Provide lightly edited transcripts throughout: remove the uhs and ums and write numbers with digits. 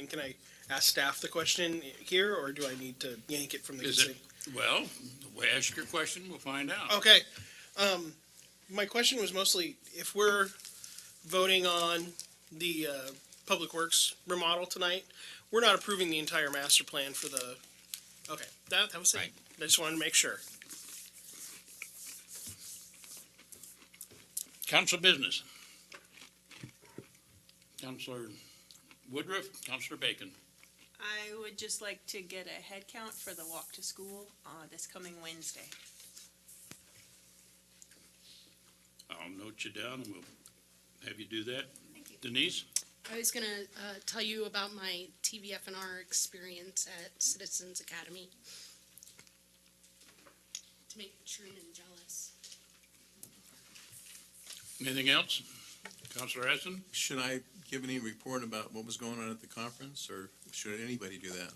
And can I ask staff the question here, or do I need to yank it from the Is consent? it, well, ask your question, we'll find out. Okay. My question was mostly if we're voting on the Public Works remodel tonight, we're not approving the entire master plan for the. Okay, that was it. Right. I just wanted to make sure. Council business. Councilor Woodruff, Councilor Bacon. I would just like to get a head count for the walk to school this coming Wednesday. I'll note you down and we'll have you do that. Thank you. Denise? I was going to tell you about my TVFNR experience at Citizens Academy to make Truman jealous. Anything else? Councilor Essen? Should I give any report about what was going on at the conference, or should anybody do that?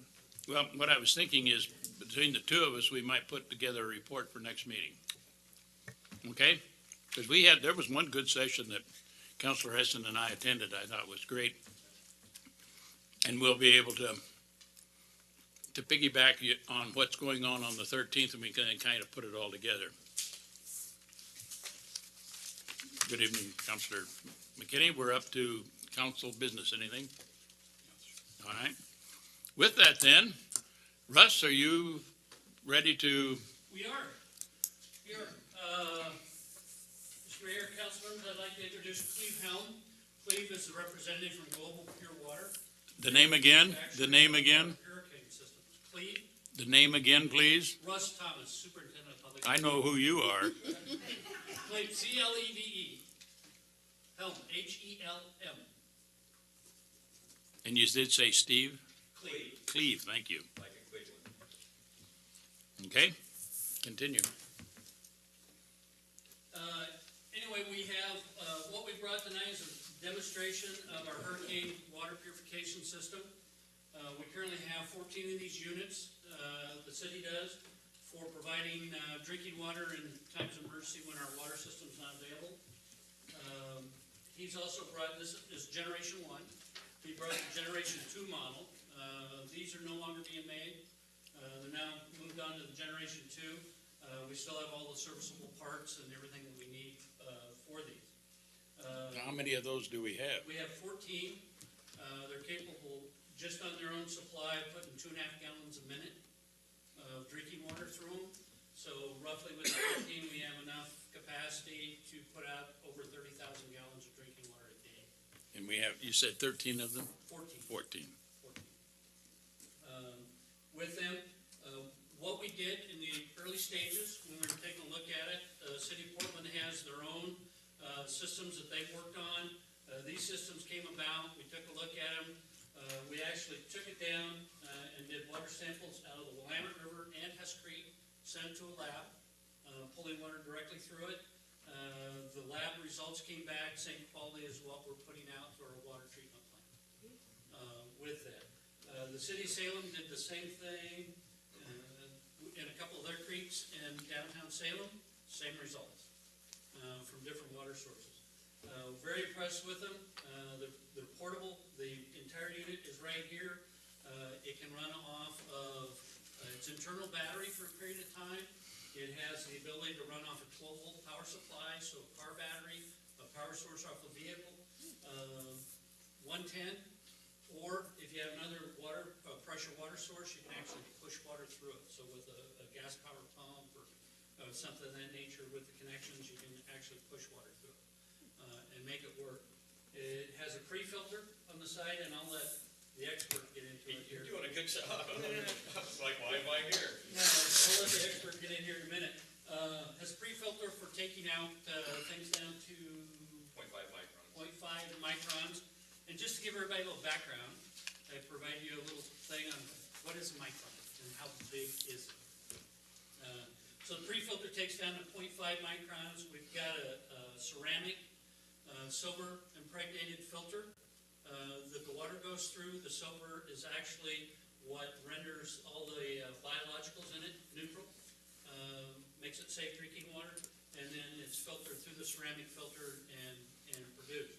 Well, what I was thinking is, between the two of us, we might put together a report for next meeting. Okay? Because there was one good session that Councilor Essen and I attended, I thought was great. And we'll be able to piggyback on what's going on the 13th, and we can kind of put it all together. Good evening, Councilor McKinney. We're up to council business. Anything? All right. With that then, Russ, are you ready to? We are. Mr. Mayor, Councilman, I'd like to introduce Cleve Helm. Cleve is the representative from Global Pure Water. The name again? The name again? Hurricane Systems. Cleve. The name again, please? Russ Thomas, Superintendent of Public. I know who you are. Cleve, C-L-E-V-E. Helm, H-E-L-M. And you did say Steve? Cleve. Cleve, thank you. Like a Cleveland. Okay, continue. Anyway, we have, what we brought tonight is a demonstration of our hurricane water purification system. We currently have 14 of these units, the city does, for providing drinking water in times of emergency when our water system's not available. He's also brought, this is generation 1. He brought the generation 2 model. These are no longer being made. They're now moved on to the generation 2. We still have all the serviceable parts and everything that we need for these. How many of those do we have? We have 14. They're capable, just on their own supply, of putting 2.5 gallons a minute of drinking water through them. So roughly with the 14, we have enough capacity to put out over 30,000 gallons of drinking water a day. And we have, you said 13 of them? 14. 14. With them, what we did in the early stages, when we were taking a look at it, City of Portland has their own systems that they've worked on. These systems came about, we took a look at them. We actually took it down and did water samples out of the Willamette River and Hess Creek, sent it to a lab, pulling water directly through it. The lab results came back, same quality as what we're putting out through our water treatment plant with that. The city of Salem did the same thing in a couple of their creeks in downtown Salem, same results from different water sources. Very impressed with them. They're portable. The entire unit is right here. It can run off of its internal battery for a period of time. It has the ability to run off a 12-volt power supply, so a car battery, a power source off the vehicle, 110. Or if you have another pressure water source, you can actually push water through it. So with a gas power pump or something of that nature with the connections, you can actually push water through it and make it work. It has a pre-filter on the side, and I'll let the expert get into it here. You're doing a good job. It's like, why am I here? No, I'll let the expert get in here in a minute. Has a pre-filter for taking out things down to 0.5 microns. 0.5 microns. And just to give everybody a little background, I provide you a little thing on what is a micron and how big is it. So the pre-filter takes down to 0.5 microns. We've got a ceramic, silver impregnated filter that the water goes through. The silver is actually what renders all the biologicals in it neutral, makes it safe drinking water, and then it's filtered through the ceramic filter and produced.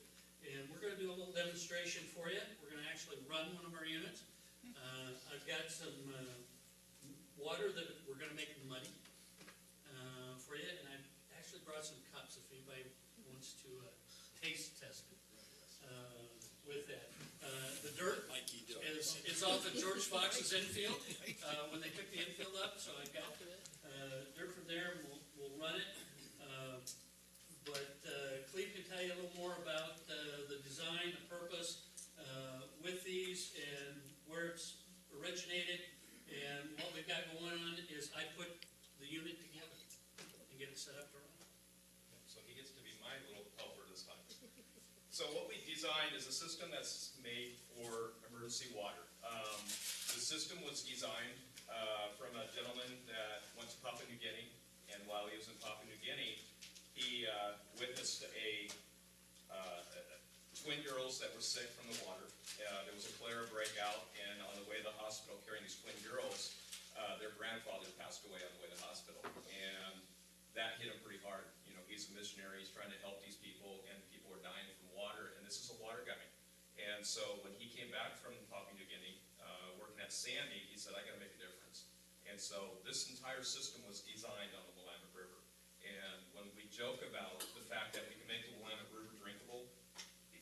And we're gonna do a little demonstration for you. We're gonna actually run one of our units. I've got some water that we're gonna make muddy for you, and I've actually brought some cups if anybody wants to taste test it with that. The dirt is off of George Fox's infield when they took the infield up, so I got dirt from there, and we'll run it. But Cleve can tell you a little more about the design, the purpose with these, and where it's originated. And what we've got going on is I put the unit together and get it set up to run. So he gets to be my little helper this time. So what we designed is a system that's made for emergency water. The system was designed from a gentleman that went to Papua New Guinea, and while he was in Papua New Guinea, he witnessed twin girls that were sick from the water. There was a cholera breakout, and on the way to the hospital carrying these twin girls, their grandfather passed away on the way to the hospital, and that hit him pretty hard. You know, he's a missionary, he's trying to help these people, and people are dying from water, and this is a water guy. And so when he came back from Papua New Guinea, working at Sandy, he said, I gotta make a difference. And so this entire system was designed on the Willamette River. And when we joke about the fact that we can make the Willamette River drinkable,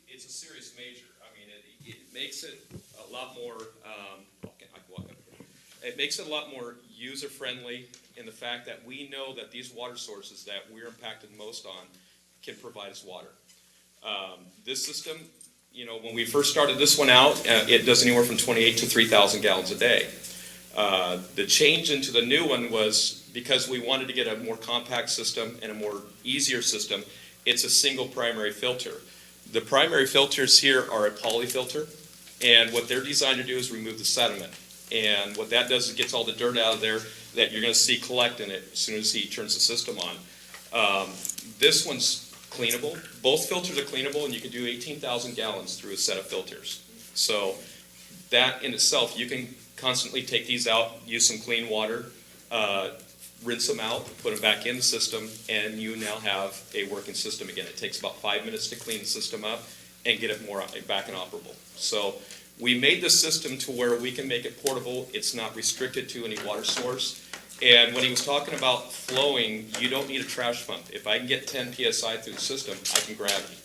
it's a serious measure. I mean, it makes it a lot more, it makes it a lot more user-friendly in the fact that we know that these water sources that we're impacted most on can provide us water. This system, you know, when we first started this one out, it does anywhere from 28 to 3,000 gallons a day. The change into the new one was because we wanted to get a more compact system and a more easier system. It's a single primary filter. The primary filters here are a poly filter, and what they're designed to do is remove the sediment. And what that does is it gets all the dirt out of there that you're going to see collect in it as soon as he turns the system on. This one's cleanable. Both filters are cleanable, and you can do 18,000 gallons through a set of filters. So that in itself, you can constantly take these out, use some clean water, rinse them out, put them back in the system, and you now have a working system again. It takes about 5 minutes to clean the system up and get it more back and operable. So we made the system to where we can make it portable. It's not restricted to any water source. And when he was talking about flowing, you don't need a trash pump. If I can get 10 PSI through the system, I can gravity.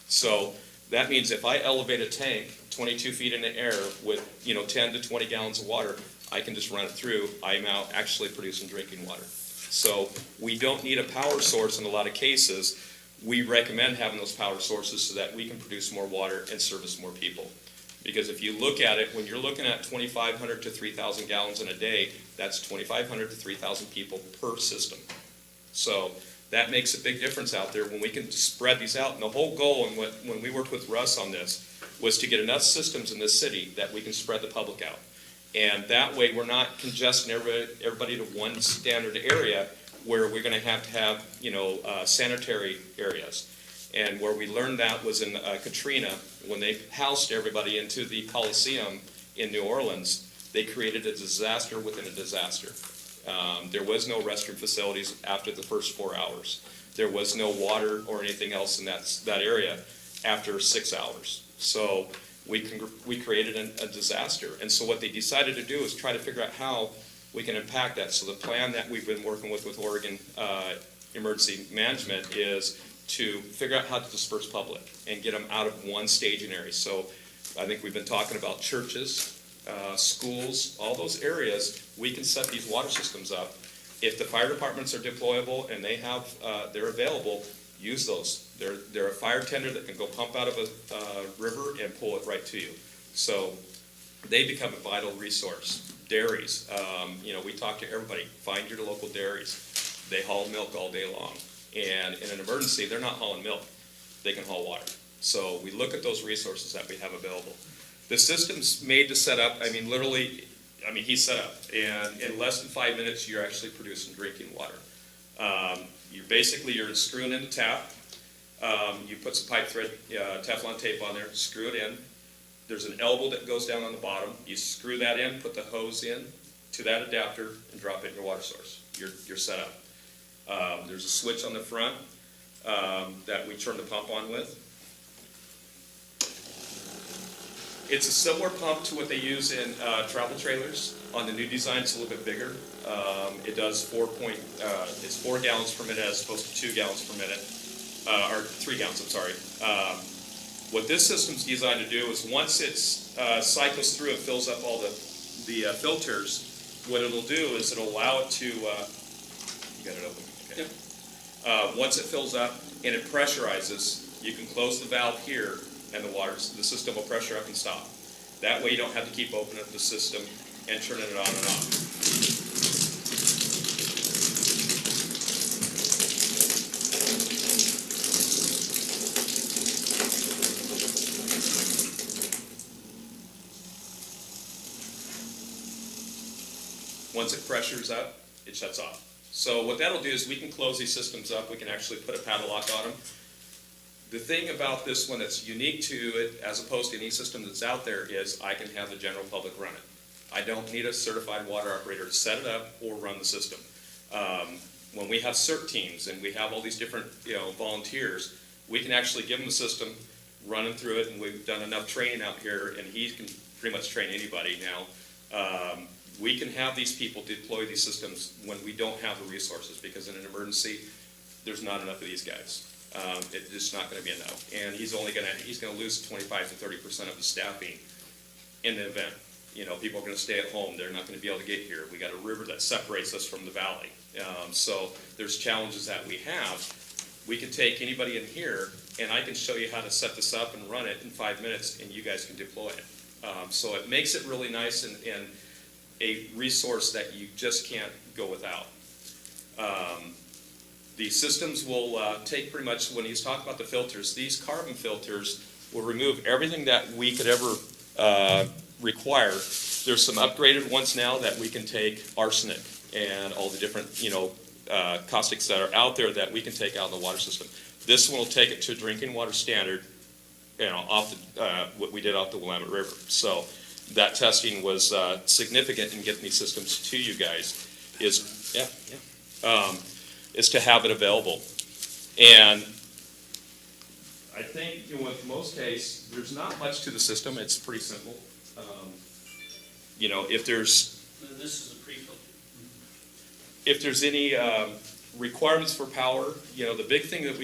So that means if I elevate a tank 22 feet in the air with 10 to 20 gallons of water, I can just run it through. I'm now actually producing drinking water. So we don't need a power source in a lot of cases. We recommend having those power sources so that we can produce more water and service more people. Because if you look at it, when you're looking at 2,500 to 3,000 gallons in a day, that's 2,500 to 3,000 people per system. So that makes a big difference out there when we can spread these out. And the whole goal, and when we worked with Russ on this, was to get enough systems in this city that we can spread the public out. And that way, we're not congesting everybody to one standard area where we're going to have sanitary areas. And where we learned that was in Katrina, when they housed everybody into the Coliseum in New Orleans. They created a disaster within a disaster. There was no restroom facilities after the first 4 hours. There was no water or anything else in that area after 6 hours. So we created a disaster. And so what they decided to do is try to figure out how we can impact that. So the plan that we've been working with Oregon Emergency Management is to figure out how to disperse public and get them out of one staging area. So I think we've been talking about churches, schools, all those areas. We can set these water systems up. If the fire departments are deployable and they're available, use those. They're a fire tender that can go pump out of a river and pull it right to you. So they become a vital resource. Dairies, we talk to everybody. Find your local dairies. They haul milk all day long. And in an emergency, they're not hauling milk. They can haul water. So we look at those resources that we have available. The system's made to set up, he's set up. And in less than 5 minutes, you're actually producing drinking water. You're screwing in the tap. You put some pipe thread, Teflon tape on there, screw it in. There's an elbow that goes down on the bottom. You screw that in, put the hose in to that adapter, and drop it in your water source. You're set up. There's a switch on the front that we turn the pump on with. It's a similar pump to what they use in travel trailers. On the new design, it's a little bit bigger. It does it's 4 gallons per minute as opposed to 2 gallons per minute, or 3 gallons, I'm sorry. What this system's designed to do is once it cycles through and fills up all the filters, what it'll do is it'll allow it to, you got it open? Okay. Once it fills up and it pressurizes, you can close the valve here and the system will pressure up and stop. That way you don't have to keep opening up the system and turning it on and off. Once it pressures up, it shuts off. So what that'll do is we can close these systems up. We can actually put a padlock on them. The thing about this one that's unique to it, as opposed to any system that's out there, is I can have the general public run it. I don't need a certified water operator to set it up or run the system. When we have CERT teams and we have all these different volunteers, we can actually give them the system, run them through it, and we've done enough training out here, and he can pretty much train anybody now. We can have these people deploy these systems when we don't have the resources, because in an emergency, there's not enough of these guys. It's just not going to be enough, and he's going to lose 25 to 30% of his staffing in the event. People are going to stay at home. They're not going to be able to get here. We got a river that separates us from the valley, so there's challenges that we have. We can take anybody in here, and I can show you how to set this up and run it in 5 minutes, and you guys can deploy it. So it makes it really nice and a resource that you just can't go without. The systems will take pretty much, when he's talking about the filters, these carbon filters will remove everything that we could ever require. There's some upgraded ones now that we can take arsenic and all the different, caustics that are out there that we can take out of the water system. This one will take it to drinking water standard, off what we did off the Willamette River. So that testing was significant in getting these systems to you guys. Is to have it available. And I think with most cases, there's not much to the system. It's pretty simple. If there's This is a pre-filter. if there's any requirements for power, the big thing that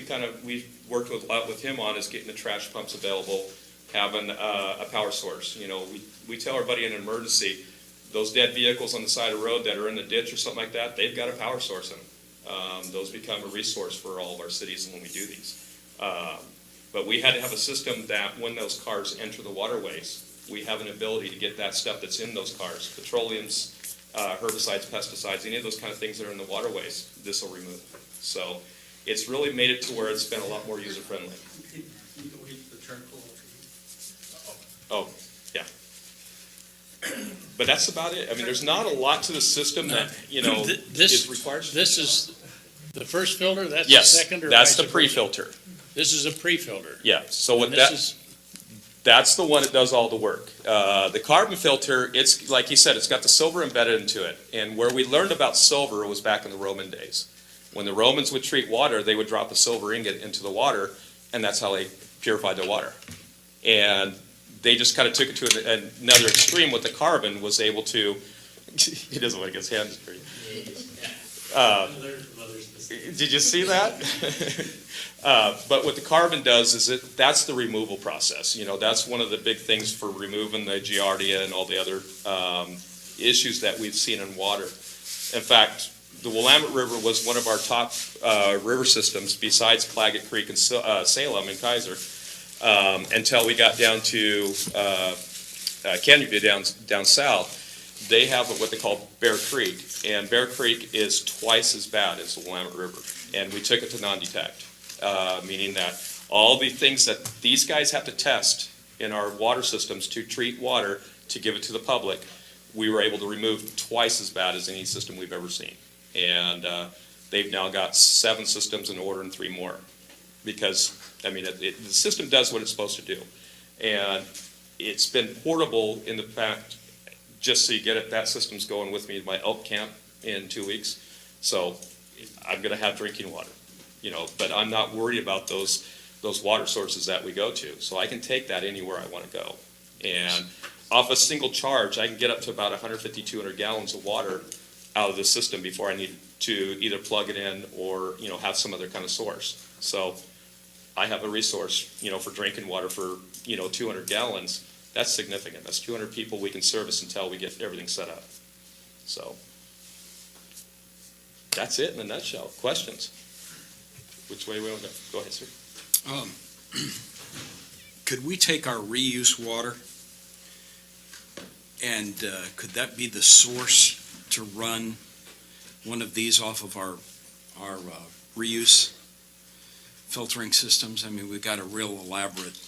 we've worked a lot with him on is getting the trash pumps available, having a power source. We tell everybody in an emergency, those dead vehicles on the side of the road that are in the ditch or something like that, they've got a power source in them. Those become a resource for all of our cities when we do these. But we had to have a system that when those cars enter the waterways, we have an ability to get that stuff that's in those cars, petroleums, herbicides, pesticides, any of those kind of things that are in the waterways, this will remove. So it's really made it to where it's been a lot more user-friendly. The charcoal. Oh, yeah. But that's about it. I mean, there's not a lot to the system that, is required. This is the first filter, that's the Yes, second, or that's vice the versa? pre-filter. This is a pre-filter. Yeah, so what And this is, that's the one that does all the work. The carbon filter, it's, like he said, it's got the silver embedded into it. And where we learned about silver was back in the Roman days. When the Romans would treat water, they would drop a silver ingot into the water, and that's how they purified the water. And they just kind of took it to another extreme with the carbon, was able to, he doesn't want to get his hands dirty. Did you see that? But what the carbon does is that's the removal process. That's one of the big things for removing the giardia and all the other issues that we've seen in water. In fact, the Willamette River was one of our top river systems besides Claggett Creek and Salem and Kaiser, until we got down to Canyon View down south. They have what they call Bear Creek, and Bear Creek is twice as bad as the Willamette River, and we took it to non-detect, meaning that all the things that these guys have to test in our water systems to treat water, to give it to the public, we were able to remove twice as bad as any system we've ever seen. And they've now got 7 systems in order and 3 more, because, the system does what it's supposed to do. And it's been portable in the fact, just so you get it, that system's going with me to my elk camp in 2 weeks. So I'm going to have drinking water, but I'm not worried about those water sources that we go to. So I can take that anywhere I want to go. And off a single charge, I can get up to about 150, 200 gallons of water out of the system before I need to either plug it in or, have some other kind of source. So I have a resource, for drinking water for, 200 gallons. That's significant. That's 200 people we can service until we get everything set up. So that's it in a nutshell. Questions? Which way we want to go? Go ahead, sir. Could we take our reuse water and could that be the source to run one of these off of our reuse filtering systems? I mean, we've got a real elaborate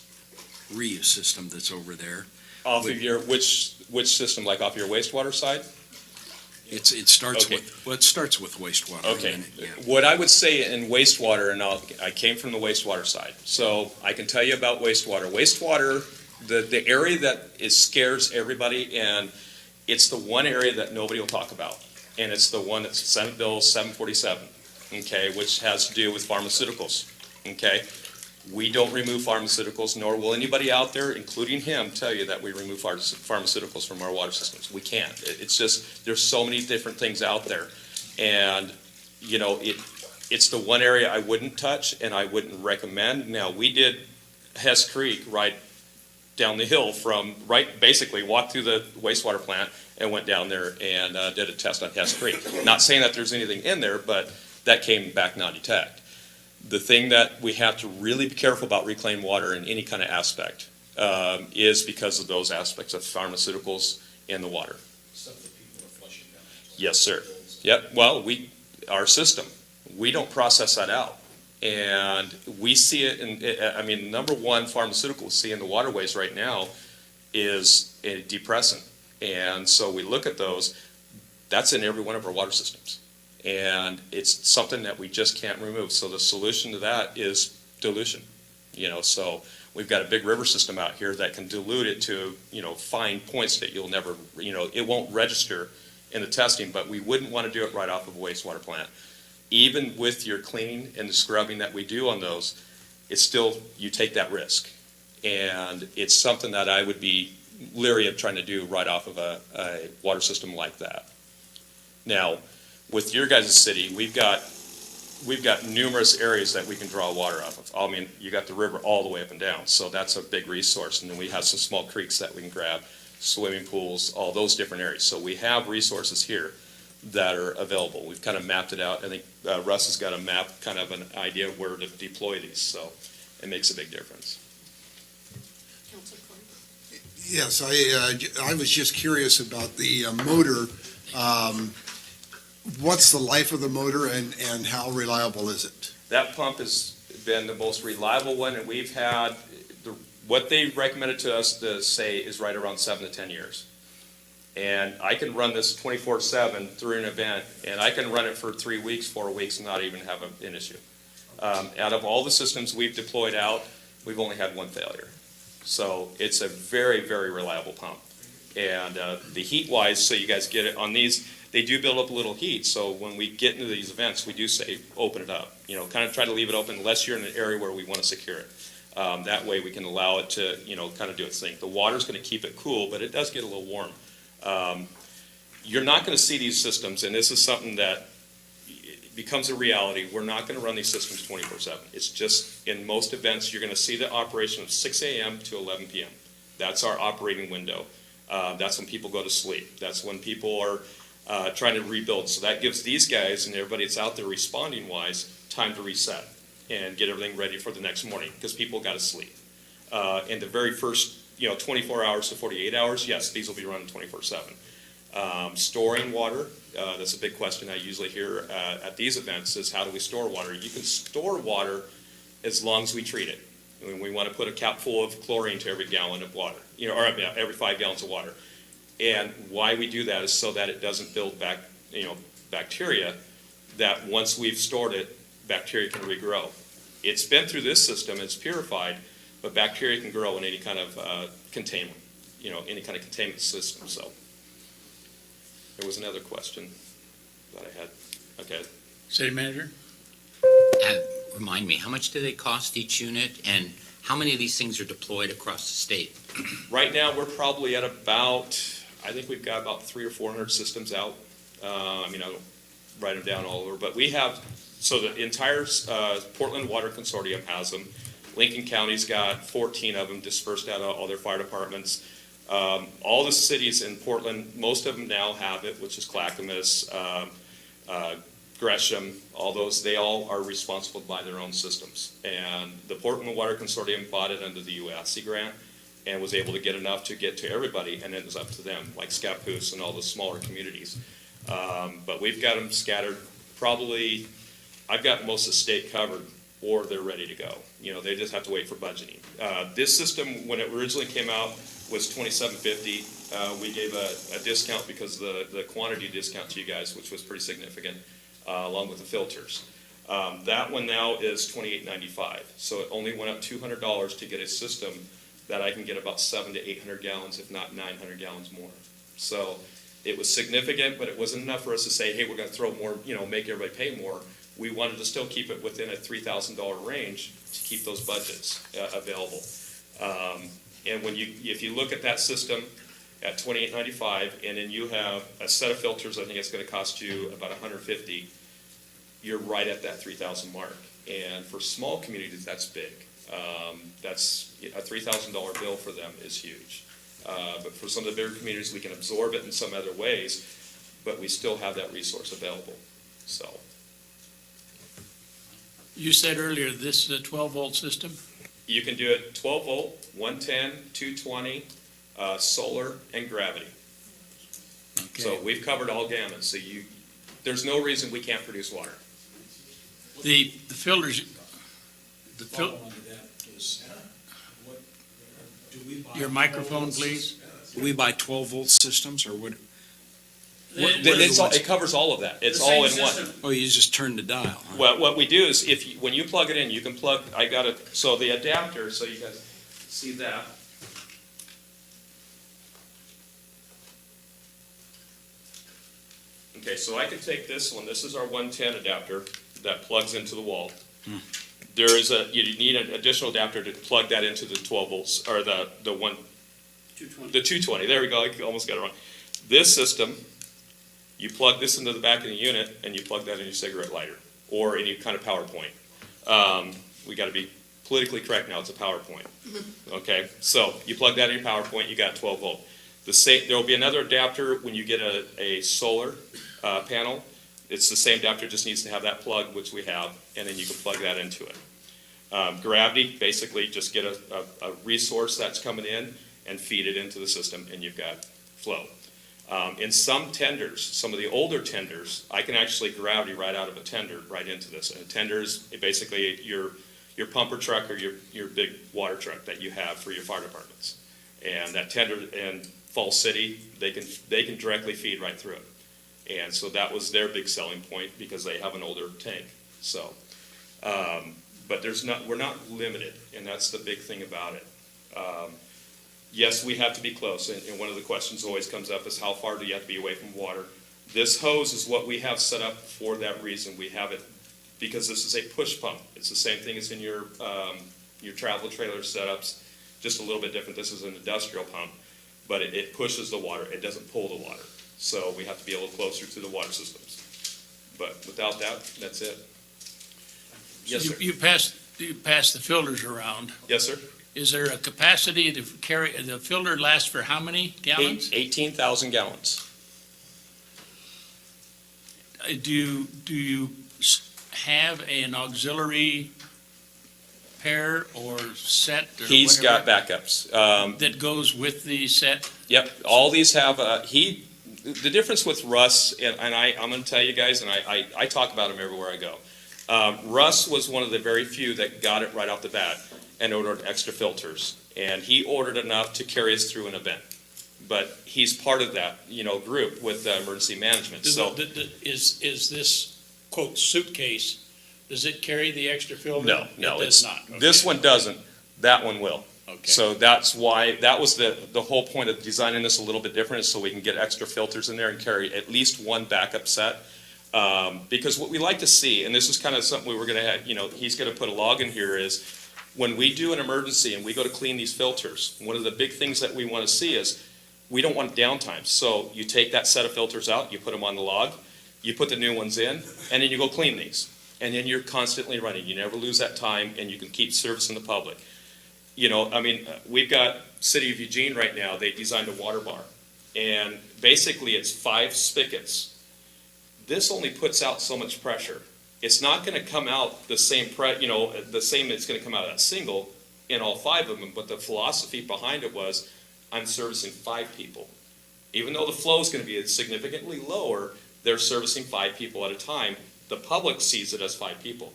reuse system that's over there. Off of your, which system, like off your wastewater side? It starts Okay. it starts with wastewater. Okay. and then What I would say in wastewater, and I came from the wastewater side, so I can tell you about wastewater. Wastewater, the area that scares everybody, and it's the one area that nobody will talk about, and it's the one that's Senate Bill 747, okay, which has to do with pharmaceuticals, okay? We don't remove pharmaceuticals, nor will anybody out there, including him, tell you that we remove pharmaceuticals from our water systems. We can't. It's just, there's so many different things out there. And, it's the one area I wouldn't touch and I wouldn't recommend. Now, we did Hess Creek right down the hill basically walked through the wastewater plant and went down there and did a test on Hess Creek. Not saying that there's anything in there, but that came back non-detect. The thing that we have to really be careful about reclaimed water in any kind of aspect is because of those aspects of pharmaceuticals in the water. Stuff that people are flushing down. Yes, sir. Yep. Well, our system, we don't process that out. And we see it number one pharmaceutical we see in the waterways right now is a depressant. And so we look at those, that's in every one of our water systems. And it's something that we just can't remove. So the solution to that is dilution. So we've got a big river system out here that can dilute it to, fine points that you'll never, it won't register in the testing, but we wouldn't want to do it right off of a wastewater plant. Even with your cleaning and the scrubbing that we do on those, it's still, you take that risk. And it's something that I would be leery of trying to do right off of a water system like that. Now, with your guys' city, we've got numerous areas that we can draw water off of. I mean, you got the river all the way up and down, so that's a big resource. And then we have some small creeks that we can grab, swimming pools, all those different areas. So we have resources here that are available. We've kind of mapped it out. I think Russ has got a map, kind of an idea of where to deploy these, so it makes a big difference. Yes, I was just curious about the motor. What's the life of the motor and how reliable is it? That pump has been the most reliable one, and we've had, what they recommended to us to say is right around 7 to 10 years. And I can run this 24/7 through an event, and I can run it for 3 weeks, 4 weeks, and not even have an issue. Out of all the systems we've deployed out, we've only had one failure. So it's a very, very reliable pump. And the heat-wise, so you guys get it on these, they do build up a little heat. So when we get into these events, we do say, open it up. Kind of try to leave it open unless you're in an area where we want to secure it. That way we can allow it to, kind of do its thing. The water's going to keep it cool, but it does get a little warm. You're not going to see these systems, and this is something that becomes a reality. We're not going to run these systems 24/7. It's just, in most events, you're going to see the operation of 6 a.m. to 11 p.m. That's our operating window. That's when people go to sleep. That's when people are trying to rebuild. So that gives these guys and everybody that's out there responding-wise time to reset and get everything ready for the next morning, because people got to sleep. In the very first 24 hours to 48 hours, yes, these will be running 24/7. Storing water, that's a big question I usually hear at these events, is how do we store water? You can store water as long as we treat it. I mean, we want to put a cap full of chlorine to every gallon of water, or every 5 gallons of water. And why we do that is so that it doesn't build back, bacteria, that once we've stored it, bacteria can regrow. It's been through this system, it's purified, but bacteria can grow in any kind of containment, any kind of containment system. So there was another question that I had. Okay. City manager? Remind me, how much do they cost each unit? And How many of these things are deployed across the state? Right now, we're probably at about, I think we've got about 300 or 400 systems out. I mean, I don't write them down all over, but we have, so the entire Portland Water Consortium has them. Lincoln County's got 14 of them dispersed out of all their fire departments. All the cities in Portland, most of them now have it, which is Clackamas, Gresham, all those, they all are responsible by their own systems. And the Portland Water Consortium bought it under the UASC grant and was able to get enough to get to everybody, and it was up to them, like Scappoose and all the smaller communities. But we've got them scattered, probably, I've got most of the state covered, or they're ready to go. You know, they just have to wait for budgeting. This system, when it originally came out, was $27.50. We gave a discount because of the quantity discount to you guys, which was pretty significant, along with the filters. That one now is $28.95. So it only went up $200 to get a system that I can get about 700 to 800 gallons, if not 900 gallons more. So it was significant, but it wasn't enough for us to say, hey, we're going to throw more, you know, make everybody pay more. We wanted to still keep it within a $3,000 range to keep those budgets available. And when if you look at that system at $28.95, and then you have a set of filters, I think it's going to cost you about $150. You're right at that 3,000 mark. And for small communities, that's big. That's a $3,000 bill for them is huge. But for some of the bigger communities, we can absorb it in some other ways, but we still have that resource available. So. You said earlier, this is a 12-volt system? You can do it 12 volt, 110, 220, solar, and gravity. Okay. So we've covered all gamuts. So there's no reason we can't produce water. The filters, Follow on to that is, what, do we buy? your microphone, please. Do we buy 12-volt systems, or what? It covers all of that. It's all in one. Oh, you just turn the dial, huh? Well, what we do is when you plug it in, you can plug, so the adapter, so you guys see that. Okay, so I can take this one, this is our 110 adapter that plugs into the wall. There is you need an additional adapter to plug that into the 12 volts, or the 220, there we go, I almost got it wrong. This system, you plug this into the back of the unit, and you plug that in your cigarette lighter, or any kind of PowerPoint. We gotta be politically correct now, it's a PowerPoint. Okay, so you plug that in your PowerPoint, you got 12 volt. There will be another adapter when you get a solar panel. It's the same adapter, just needs to have that plug, which we have, and then you can plug that into it. Gravity, basically just get a resource that's coming in and feed it into the system, and you've got flow. In some tenders, some of the older tenders, I can actually gravity right out of a tender right into this. And a tender is basically your pumper truck or your big water truck that you have for your fire departments. And that tender in Falls City, they can directly feed right through it. And so that was their big selling point because they have an older tank. So, but we're not limited, and that's the big thing about it. Yes, we have to be close, and one of the questions always comes up is how far do you have to be away from water? This hose is what we have set up for that reason. We have it because this is a push pump. It's the same thing as in your travel trailer setups, just a little bit different. This is an industrial pump, but it pushes the water. It doesn't pull the water. So we have to be a little closer to the water systems. But without that, that's it. Yes, sir. You passed the filters around. Yes, sir. Is there a capacity to carry, the filter lasts for how many gallons? 18,000 gallons. Do you have an auxiliary pair or set or He's whatever got backups. that goes with the set? Yep, all these have, the difference with Russ, and I'm gonna tell you guys, and I talk about him everywhere I go. Russ was one of the very few that got it right off the bat and ordered extra filters. And he ordered enough to carry us through an event. But he's part of that, group with emergency management, so. Is this, quote, suitcase, does it carry the extra filter? No, It does not. This Okay. one doesn't, that one will. Okay. So that's why, that was the whole point of designing this a little bit different, is so we can get extra filters in there and carry at least one backup set. Because what we like to see, and this is kind of something we were gonna have, he's gonna put a log in here, is When we do an emergency and we go to clean these filters, one of the big things that we want to see is we don't want downtime. So you take that set of filters out, you put them on the log, you put the new ones in, and then you go clean these. And then you're constantly running. You never lose that time, and you can keep servicing the public. You know, I mean, we've got City of Eugene right now, they designed a water bar. And basically it's 5 spigots. This only puts out so much pressure. It's not gonna come out the same the same it's gonna come out of that single in all 5 of them, but the philosophy behind it was, I'm servicing 5 people. Even though the flow is gonna be significantly lower, they're servicing 5 people at a time. The public sees it as 5 people.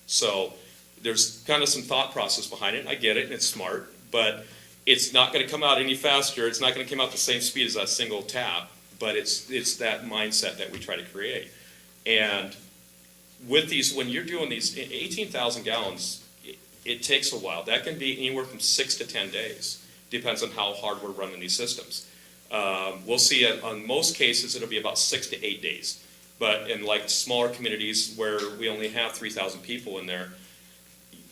So there's kind of some thought process behind it. I get it, and it's smart, but it's not gonna come out any faster. It's not gonna come out the same speed as that single tap, but it's that mindset that we try to create. And with these, when you're doing these 18,000 gallons, it takes a while. That can be anywhere from 6 to 10 days. Depends on how hard we're running these systems. We'll see on most cases, it'll be about 6 to 8 days. But in like smaller communities where we only have 3,000 people in there,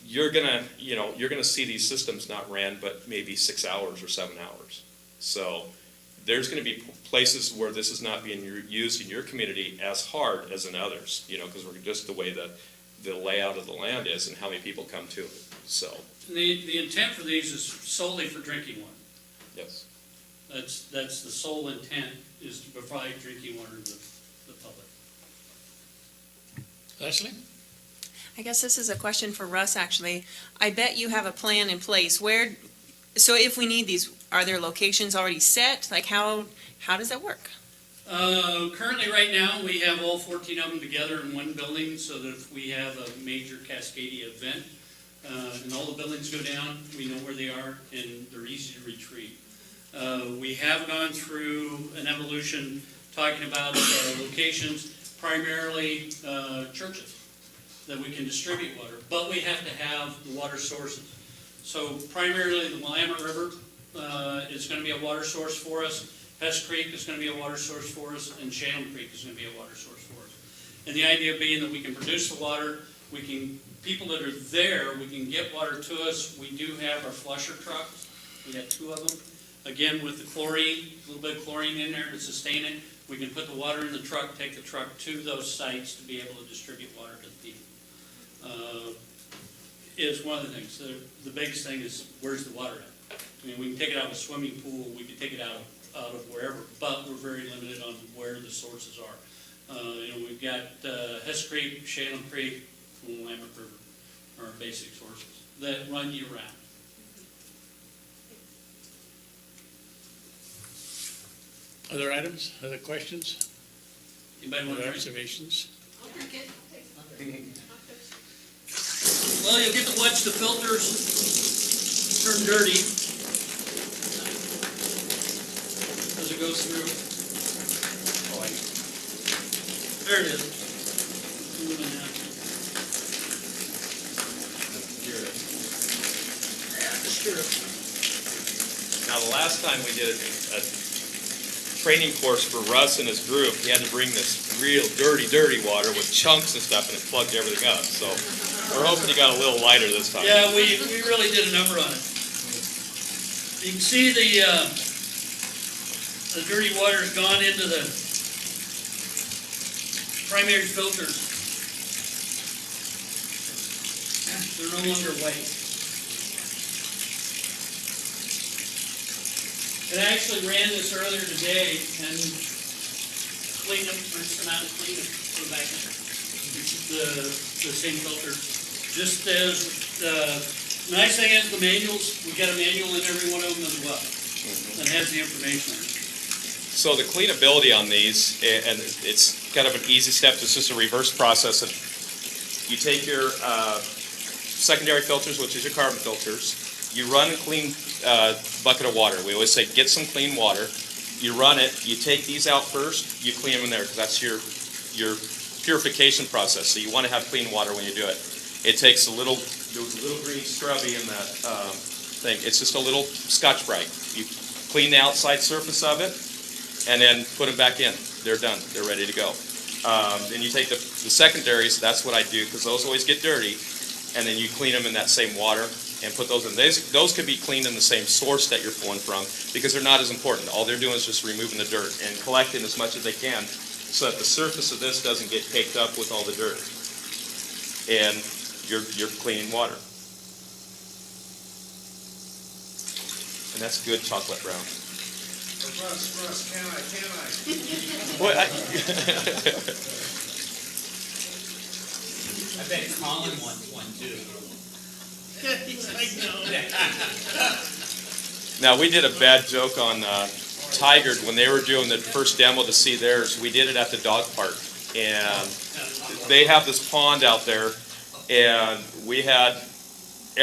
you're gonna see these systems not ran, but maybe 6 hours or 7 hours. So there's gonna be places where this is not being used in your community as hard as in others, because we're just the way the layout of the land is and how many people come to it, so. The intent for these is solely for drinking water. Yes. That's the sole intent, is to provide drinking water to the public. Leslie? I guess this is a question for Russ, actually. I bet you have a plan in place. So if we need these, are there locations already set? Like how does that work? Currently, right now, we have all 14 of them together in one building, so that if we have a major Cascadia event, and all the buildings go down, we know where they are, and they're easy to retrieve. We have gone through an evolution talking about locations, primarily churches, that we can distribute water, but we have to have the water sources. So primarily the Willamette River is going to be a water source for us. Hess Creek is going to be a water source for us, and Shalem Creek is going to be a water source for us. And the idea being that we can produce the water, people that are there, we can get water to us. We do have our flusher trucks. We have 2 of them. Again, with the chlorine, a little bit of chlorine in there to sustain it, we can put the water in the truck, take the truck to those sites to be able to distribute water to the people. Is one of the things. The biggest thing is, where's the water at? I mean, we can take it out of a swimming pool, we can take it out of wherever, but we're very limited on where the sources are. We've got Hess Creek, Shalem Creek, and Willamette River are our basic sources that run year round. Other items, other questions, Anybody want other to drink? observations? Well, you'll get to watch the filters turn dirty as it goes through. There it is. Moving now. Now, the last time we did a training course for Russ and his group, he had to bring this real dirty water with chunks and stuff, and it plugged everything up. So we're hoping he got a little lighter this time. Yeah, we really did a number on it. You can see the dirty water's gone into the primary filters. They're no longer white. And I actually ran this earlier today and cleaned them, rinsed them out and cleaned them, put them back in. The same filter. Just as, the nice thing is the manuals, we got a manual in every one of them as well. That has the information on it. So the cleanability on these, and it's kind of an easy step, it's just a reverse process. You take your secondary filters, which is your carbon filters, you run a clean bucket of water. We always say, get some clean water. You run it, you take these out first, you clean them in there, because that's your purification process. So you want to have clean water when you do it. It takes the little green scrubby in that thing. It's just a little Scotch-Brite. You clean the outside surface of it, and then put them back in. They're done. They're ready to go. Then you take the secondaries. That's what I do, because those always get dirty. And then you clean them in that same water. and put those in. Those could be cleaned in the same source that you're pulling from, because they're not as important. All they're doing is just removing the dirt and collecting as much as they can, so that the surface of this doesn't get caked up with all the dirt. And you're cleaning water. And that's good chocolate brown. Russ, can I? Boy, I bet Colin wants one too. Now, we did a bad joke on Tigard when they were doing the first demo to see theirs. We did it at the dog park, and they have this pond out there, and we had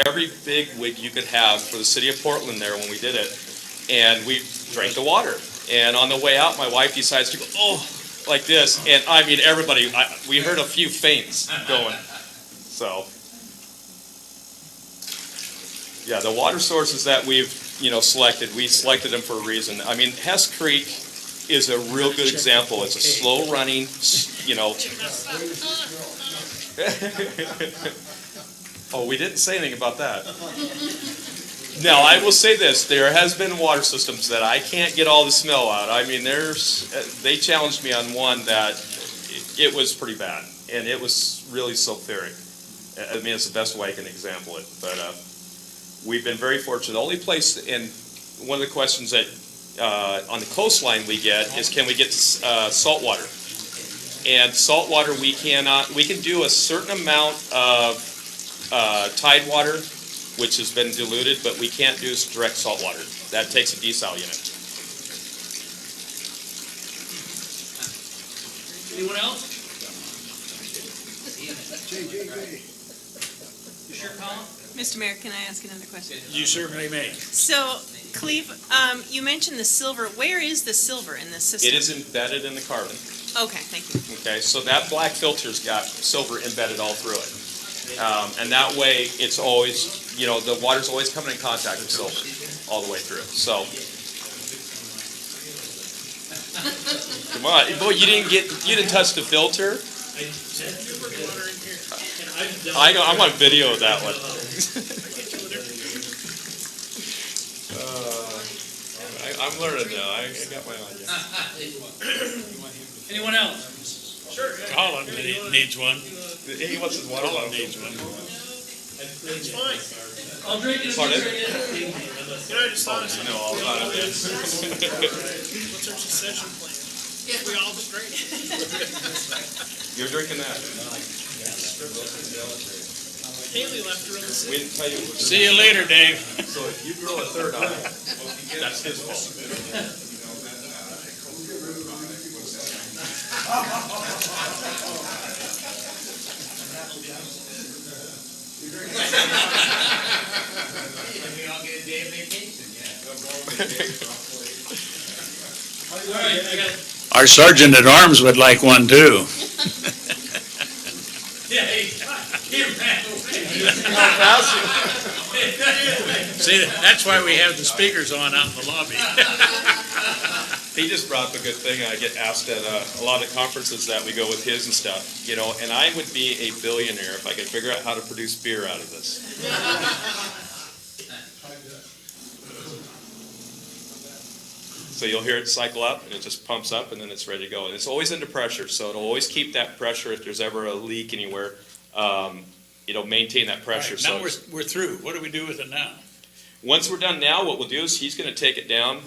every big wig you could have for the city of Portland there when we did it, and we drank the water. And on the way out, my wife decides to go, oh, like this, and I mean, everybody, we heard a few faints going, so. Yeah, the water sources that we've, selected, we selected them for a reason. I mean, Hess Creek is a real good example. It's a slow running, Oh, we didn't say anything about that. Now, I will say this, there has been water systems that I can't get all the smell out. I mean, they challenged me on one that it was pretty bad, and it was really sulfuric. I mean, it's the best way I can example it, but we've been very fortunate. The only place, and one of the questions that on the coastline we get is, can we get salt water? And salt water we cannot. We can do a certain amount of tide water, which has been diluted, but we can't do direct salt water. That takes a desal unit. Anyone else? You sure, Colin? Mr. Mayor, can I ask another question? You certainly may. So, Cleve, you mentioned the silver. Where is the silver in this system? It is embedded in the carbon. Okay, thank you. Okay, so that black filter's got silver embedded all through it. And that way, it's always, the water's always coming in contact with silver all the way through. So, come on, boy, you didn't touch the filter? I know, I'm on video of that one. I'm learning now, I got my audio. Anyone else? Sure. Colin needs one. He wants his water bottle. Needs one. It's fine. I'll drink it. Pardon? I just thought of something. No, all about it. What's our succession plan? We all just drank it. You're drinking that. Haley left her in the We city. didn't tell you. See you later, Dave. So if you grow a third eye, that's his fault. We all get a day of vacation, All right, I got, Our sergeant at arms would like one too. yeah, he ran away. See, that's why we have the speakers on out in the lobby. He just brought up a good thing. I get asked at a lot of conferences that we go with his and stuff, and I would be a billionaire if I could figure out how to produce beer out of this. So you'll hear it cycle up, and it just pumps up, and then it's ready to go. And it's always under pressure, so it'll always keep that pressure if there's ever a leak anywhere. It'll maintain that pressure. Right, now we're through. What do we do with it now? Once we're done now, what we'll do is he's going to take it down,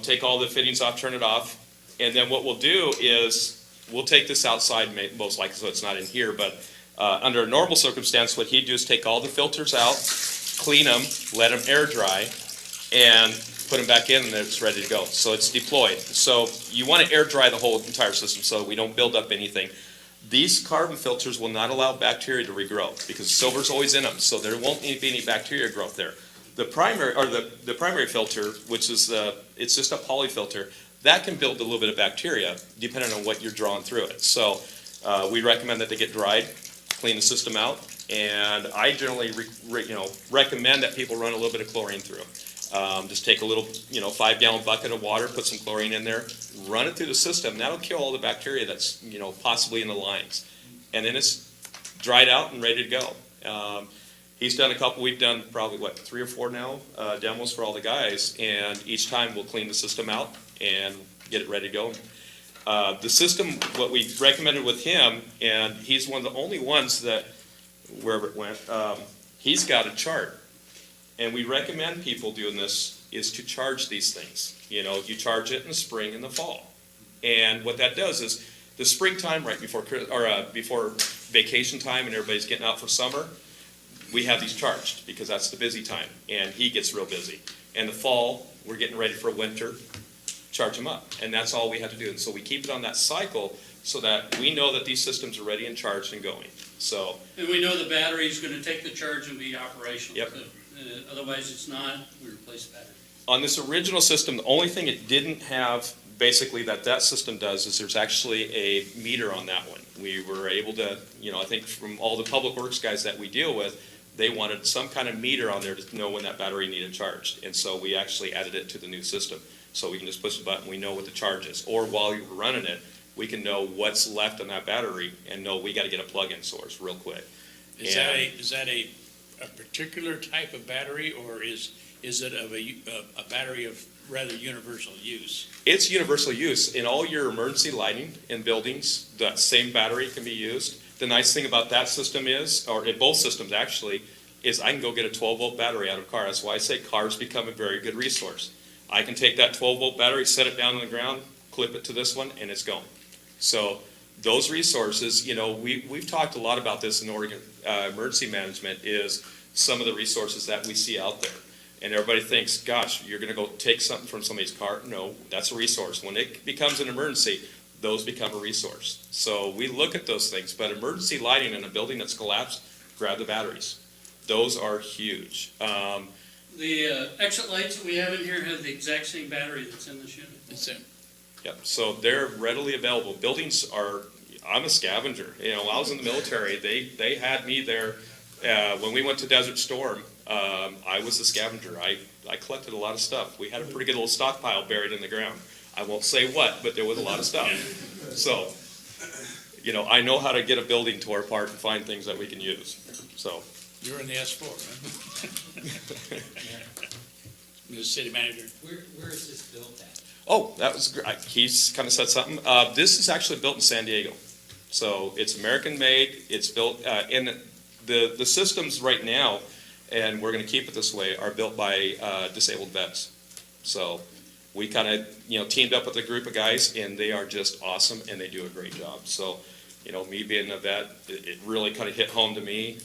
take all the fittings off, turn it off. And then what we'll do is we'll take this outside, most likely, so it's not in here. But under a normal circumstance, what he'd do is take all the filters out, clean them, let them air dry, and put them back in, and it's ready to go. So it's deployed. So you want to air dry the whole entire system so we don't build up anything. These carbon filters will not allow bacteria to regrow because silver's always in them, so there won't be any bacteria growth there. The primary, or the primary filter, which is it's just a poly filter, that can build a little bit of bacteria depending on what you're drawing through it. So we recommend that they get dried, clean the system out, and I generally recommend that people run a little bit of chlorine through them. Just take a little 5-gallon bucket of water, put some chlorine in there, run it through the system. That'll kill all the bacteria that's possibly in the lines, and then it's dried out and ready to go. He's done a couple, we've done probably, 3 or 4 now, demos for all the guys, and each time we'll clean the system out and get it ready to go. The system, what we recommended with him, and he's one of the only ones that, wherever it went, he's got a chart. And we recommend people doing this is to charge these things. You know, you charge it in the spring and the fall. And what that does is, the springtime, right before, before vacation time and everybody's getting out for summer, we have these charged, because that's the busy time, and he gets real busy. And the fall, we're getting ready for winter, charge them up, and that's all we have to do. And so we keep it on that cycle, so that we know that these systems are ready and charged and going, so. And we know the battery's gonna take the charge and be operational. Yep. Otherwise, it's not, we replace the battery. On this original system, the only thing it didn't have, basically, that system does, is there's actually a meter on that one. We were able to, I think from all the public works guys that we deal with, they wanted some kind of meter on there to know when that battery needed charged. And so we actually added it to the new system. So we can just push the button, we know what the charge is. Or while you're running it, we can know what's left on that battery and know we gotta get a plug-in source real quick. Is that a particular type of battery, or is it of a battery of rather universal use? It's universal use. In all your emergency lighting in buildings, that same battery can be used. The nice thing about that system is, or in both systems actually, is I can go get a 12-volt battery out of a car. That's why I say cars become a very good resource. I can take that 12-volt battery, set it down on the ground, clip it to this one, and it's gone. So those resources, we've talked a lot about this in Oregon emergency management, is some of the resources that we see out there. And everybody thinks, gosh, you're gonna go take something from somebody's car. No, that's a resource. When it becomes an emergency, those become a resource. So we look at those things, but emergency lighting in a building that's collapsed, grab the batteries. Those are huge. The exit lights that we have in here have the exact same battery that's in this unit. It's a, Yep, so they're readily available. Buildings are, I'm a scavenger. While I was in the military, they had me there. When we went to Desert Storm, I was the scavenger. I collected a lot of stuff. We had a pretty good little stockpile buried in the ground. I won't say what, but there was a lot of stuff. So, I know how to get a building tore apart and find things that we can use, so. you're in the S4, right? Mr. City Manager. Where is this built at? Oh, that was great. He's kind of said something. This is actually built in San Diego. So it's American-made. It's built, and the systems right now, and we're going to keep it this way, are built by disabled vets. So we kind of, teamed up with a group of guys, and they are just awesome, and they do a great job. So, me being a vet, it really kind of hit home to me.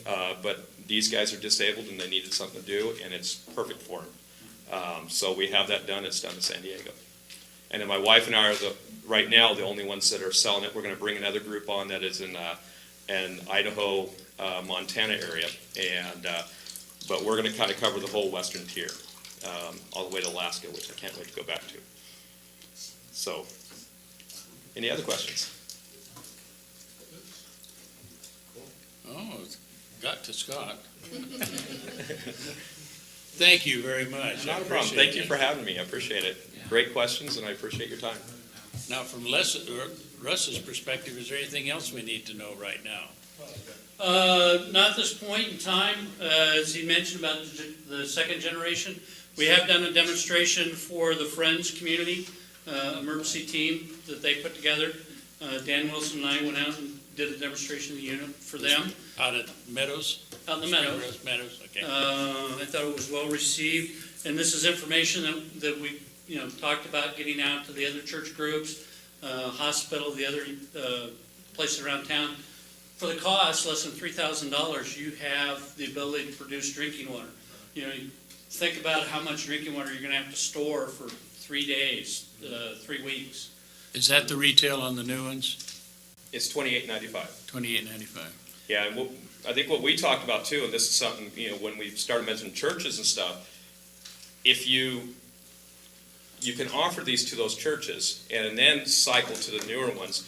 But these guys are disabled, and they needed something to do, and it's perfect for them. So we have that done. It's done in San Diego. And then my wife and I are right now the only ones that are selling it. We're going to bring another group on that is in Idaho, Montana area, and but we're going to kind of cover the whole western tier, all the way to Alaska, which I can't wait to go back to. So, any other questions? Oh, it's got to Scott. Thank you very much. Not a problem. Thank you for having me. I appreciate it. Great questions, and I appreciate your time. Now, from Russ's perspective, is there anything else we need to know right now? Not at this point in time. As he mentioned about the second generation, we have done a demonstration for the Friends community emergency team that they put together. Dan Wilson and I went out and did a demonstration of the unit for them. Out at Meadows? Out in the Meadows. Meadows, okay. I thought it was well received, and this is information that we, talked about getting out to the other church groups, hospital, the other places around town. For the cost, less than $3,000, you have the ability to produce drinking water. You think about how much drinking water you're gonna have to store for 3 days, 3 weeks. Is that the retail on the new ones? It's $28.95. $28.95. Yeah, and I think what we talked about too, and this is something, when we started mentioning churches and stuff, if you can offer these to those churches and then cycle to the newer ones,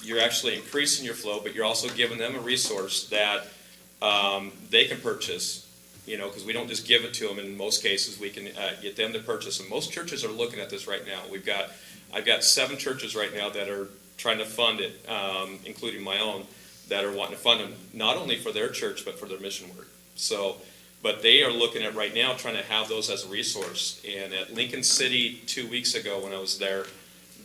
you're actually increasing your flow, but you're also giving them a resource that they can purchase, because we don't just give it to them. In most cases, we can get them to purchase. And most churches are looking at this right now. I've got 7 churches right now that are trying to fund it, including my own, that are wanting to fund them, not only for their church, but for their mission work. So, but they are looking at right now, trying to have those as a resource. And at Lincoln City 2 weeks ago when I was there,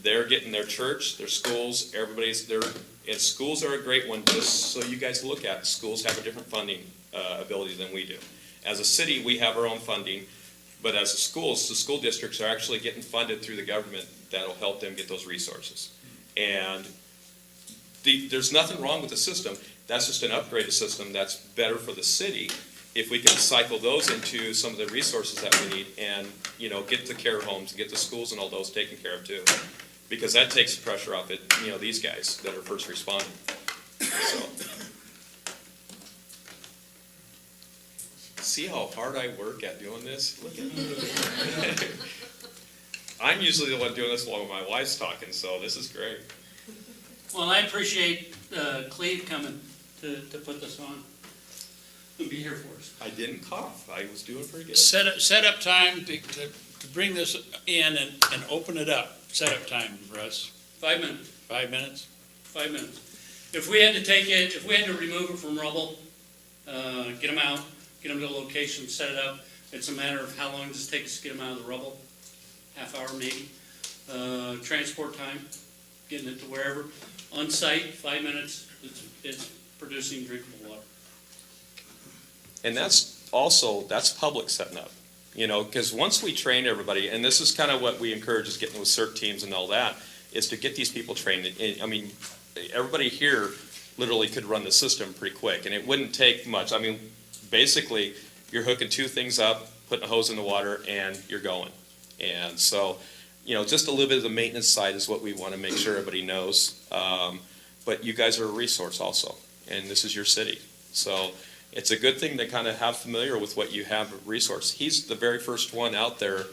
they're getting their church, their schools, everybody's there. And schools are a great one, just so you guys look at. Schools have a different funding ability than we do. As a city, we have our own funding, but as a schools, the school districts are actually getting funded through the government that'll help them get those resources. And there's nothing wrong with the system. That's just an upgraded system that's better for the city if we can cycle those into some of the resources that we need and, you know, get the care homes and get the schools and all those taken care of too. Because that takes the pressure off it, you know, these guys that are first responding. So. See how hard I work at doing this? Look at me. I'm usually the one doing this while my wife's talking, so this is great. Well, I appreciate Cleve coming to put this on and be here for us. I didn't cough. I was doing pretty good. Set up time to bring this in and open it up. Set up time, Russ. 5 minutes. 5 minutes? 5 minutes. If we had to take it, if we had to remove it from rubble, get them out, get them to a location, set it up, it's a matter of how long does it take us to get them out of the rubble? Half hour maybe. Transport time, getting it to wherever. On site, 5 minutes, it's producing drinkable water. And that's public setting up, you know, because once we train everybody, and this is kind of what we encourage is getting with CERT teams and all that, is to get these people trained. I mean, everybody here literally could run the system pretty quick, and it wouldn't take much. I mean, basically, you're hooking two things up, putting a hose in the water, and you're going. And so, you know, just a little bit of the maintenance side is what we want to make sure everybody knows. But you guys are a resource also, and this is your city. So it's a good thing to kind of have familiar with what you have a resource. He's the very first one out there.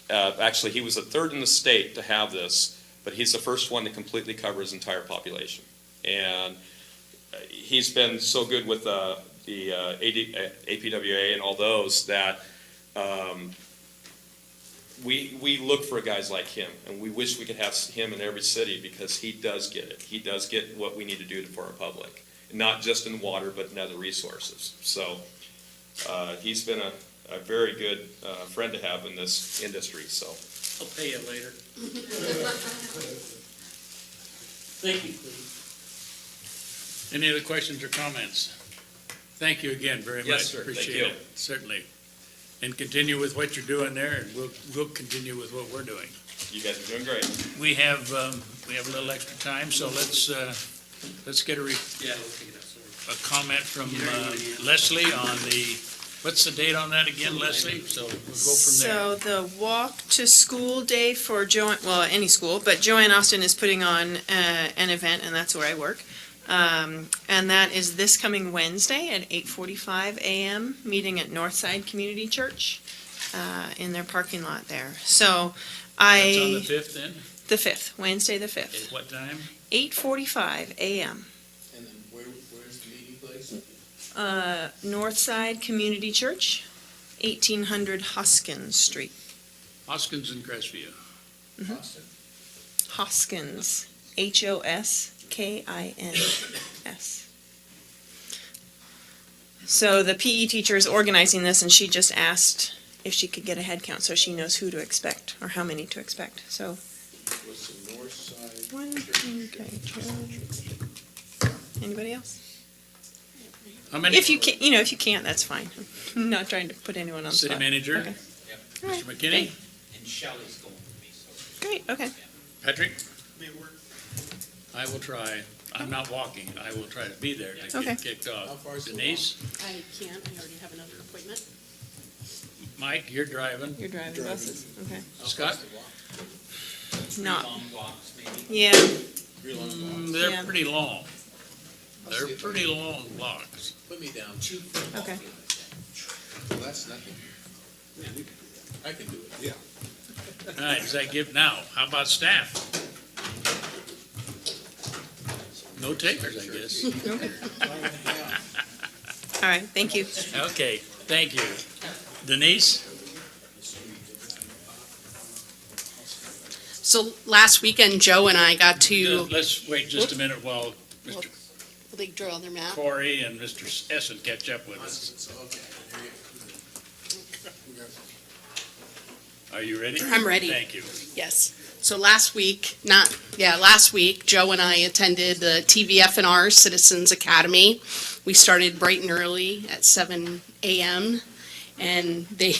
Actually, he was the third in the state to have this, but he's the first one to completely cover his entire population. And he's been so good with the APWA and all those that we look for guys like him, and we wish we could have him in every city because he does get it. He does get what we need to do for our public, not just in water, but in other resources. So he's been a very good friend to have in this industry. So I'll pay you later. Thank you, Cleve. Any other questions or comments? Thank you again very much. Yes, sir. Thank Appreciate you. it, certainly. And continue with what you're doing there, and we'll continue with what we're doing. you guys are doing great. We have a little extra time, so let's get Yeah, we'll take it up, sorry. a comment from Leslie on what's the date on that again, Leslie? So we'll go from So the walk to school day for any school, but Joanne Austin is putting on an event, and that's where I work. And that is this coming Wednesday at 8:45 a.m., meeting at Northside Community Church in their parking lot there. So That's on the 5th then? The 5th, Wednesday the At 5th, what time? 8:45 a.m. And then where's the meeting place? Northside Community Church, 1800 Hoskins Street. Hoskins and Crestview. Boston? Hoskins, Hoskins. So the PE teacher is organizing this, and she just asked if she could get a head count so she knows who to expect or how many to expect. So What's the north side? anybody else? How many? If you can't, that's fine. I'm not trying to put anyone on the City spot. manager, Okay. All right. Mr. McKinney, And Shelley's going with me, so. Great, okay. Patrick, May it work. I will try. I'm not walking. I will try to be there to Okay. get kicked How off. far is the Denise, I can't, I already have another appointment. Mike, you're driving. You're driving buses, okay. Scott? Not, Long walks, maybe. yeah, Real long walk. They're Yeah. pretty long. I'll They're see if I pretty can- long blocks. Put me down. okay. Well, that's nothing. I can do it. Yeah. All right, does that give, now, how about staff? No takers, I guess. All right, thank you. Okay, thank you. Denise? So last weekend, Joe and I got to, Let's wait just a minute while Mr. they draw their map. Corey and Mr. Essen catch up with us. Are you ready? I'm ready. Thank you. Yes. So last week, Joe and I attended the TVF&R Citizens Academy. We started bright and early at 7 a.m. and they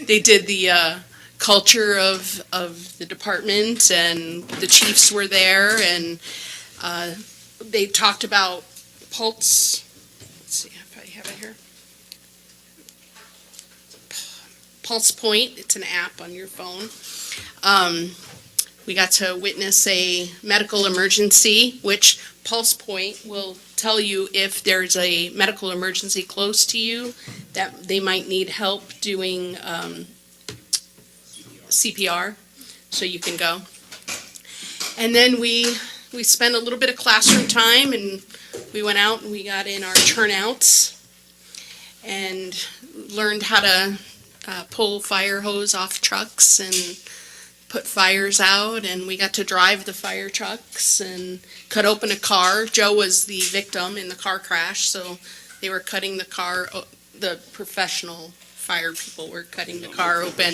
did the culture of the department, and the chiefs were there, and they talked about Pulse. Let's see if I have it here. Pulse Point. It's an app on your phone. We got to witness a medical emergency, which Pulse Point will tell you if there's a medical emergency close to you that they might need help doing CPR, so you can go. And then we spent a little bit of classroom time, and we went out and we got in our turnouts and learned how to pull fire hose off trucks and put fires out, and we got to drive the fire trucks and cut open a car. Joe was the victim in the car crash, so they were cutting the car, the professional fire people were cutting the car open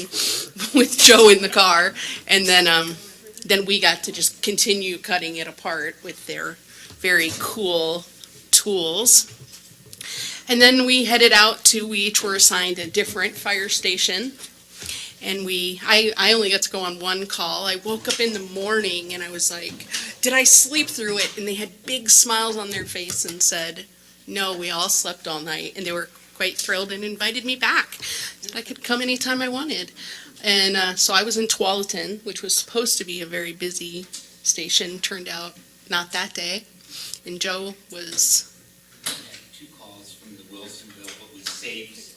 with Joe in the car, and then we got to just continue cutting it apart with their very cool tools. And then we headed out we each were assigned a different fire station. And I only got to go on one call. I woke up in the morning and I was like, did I sleep through it? And they had big smiles on their face and said, no, we all slept all night. And they were quite thrilled and invited me back. Said I could come anytime I wanted. And so I was in Tualatin, which was supposed to be a very busy station. Turned out not that day. And Joe was... Two calls from the Wilsonville, but we saved.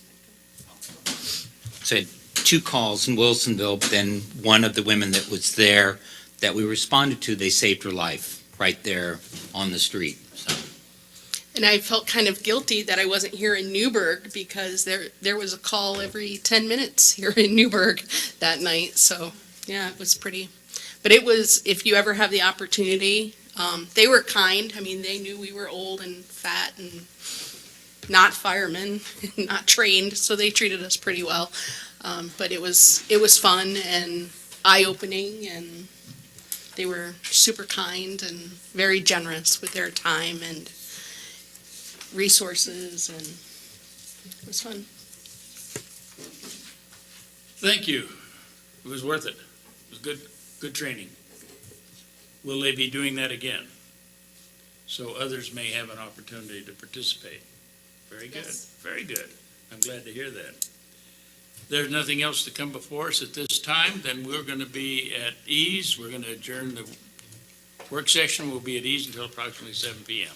So two calls in Wilsonville, then one of the women that was there that we responded to, they saved her life right there on the street. So. And I felt kind of guilty that I wasn't here in Newberg, because there was a call every 10 minutes here in Newberg that night. So yeah, it was pretty. But it was, if you ever have the opportunity, they were kind. I mean, they knew we were old and fat and not firemen, not trained, so they treated us pretty well. But it was fun and eye-opening, and they were super kind and very generous with their time and resources, and it was fun. Thank you. It was worth it. It was good training. Will they be doing that again? So others may have an opportunity to participate. Very good, very good. I'm glad to hear that. There's nothing else to come before us at this time, then we're going to be at ease. We're going to adjourn the work session. We'll be at ease until approximately 7 p.m.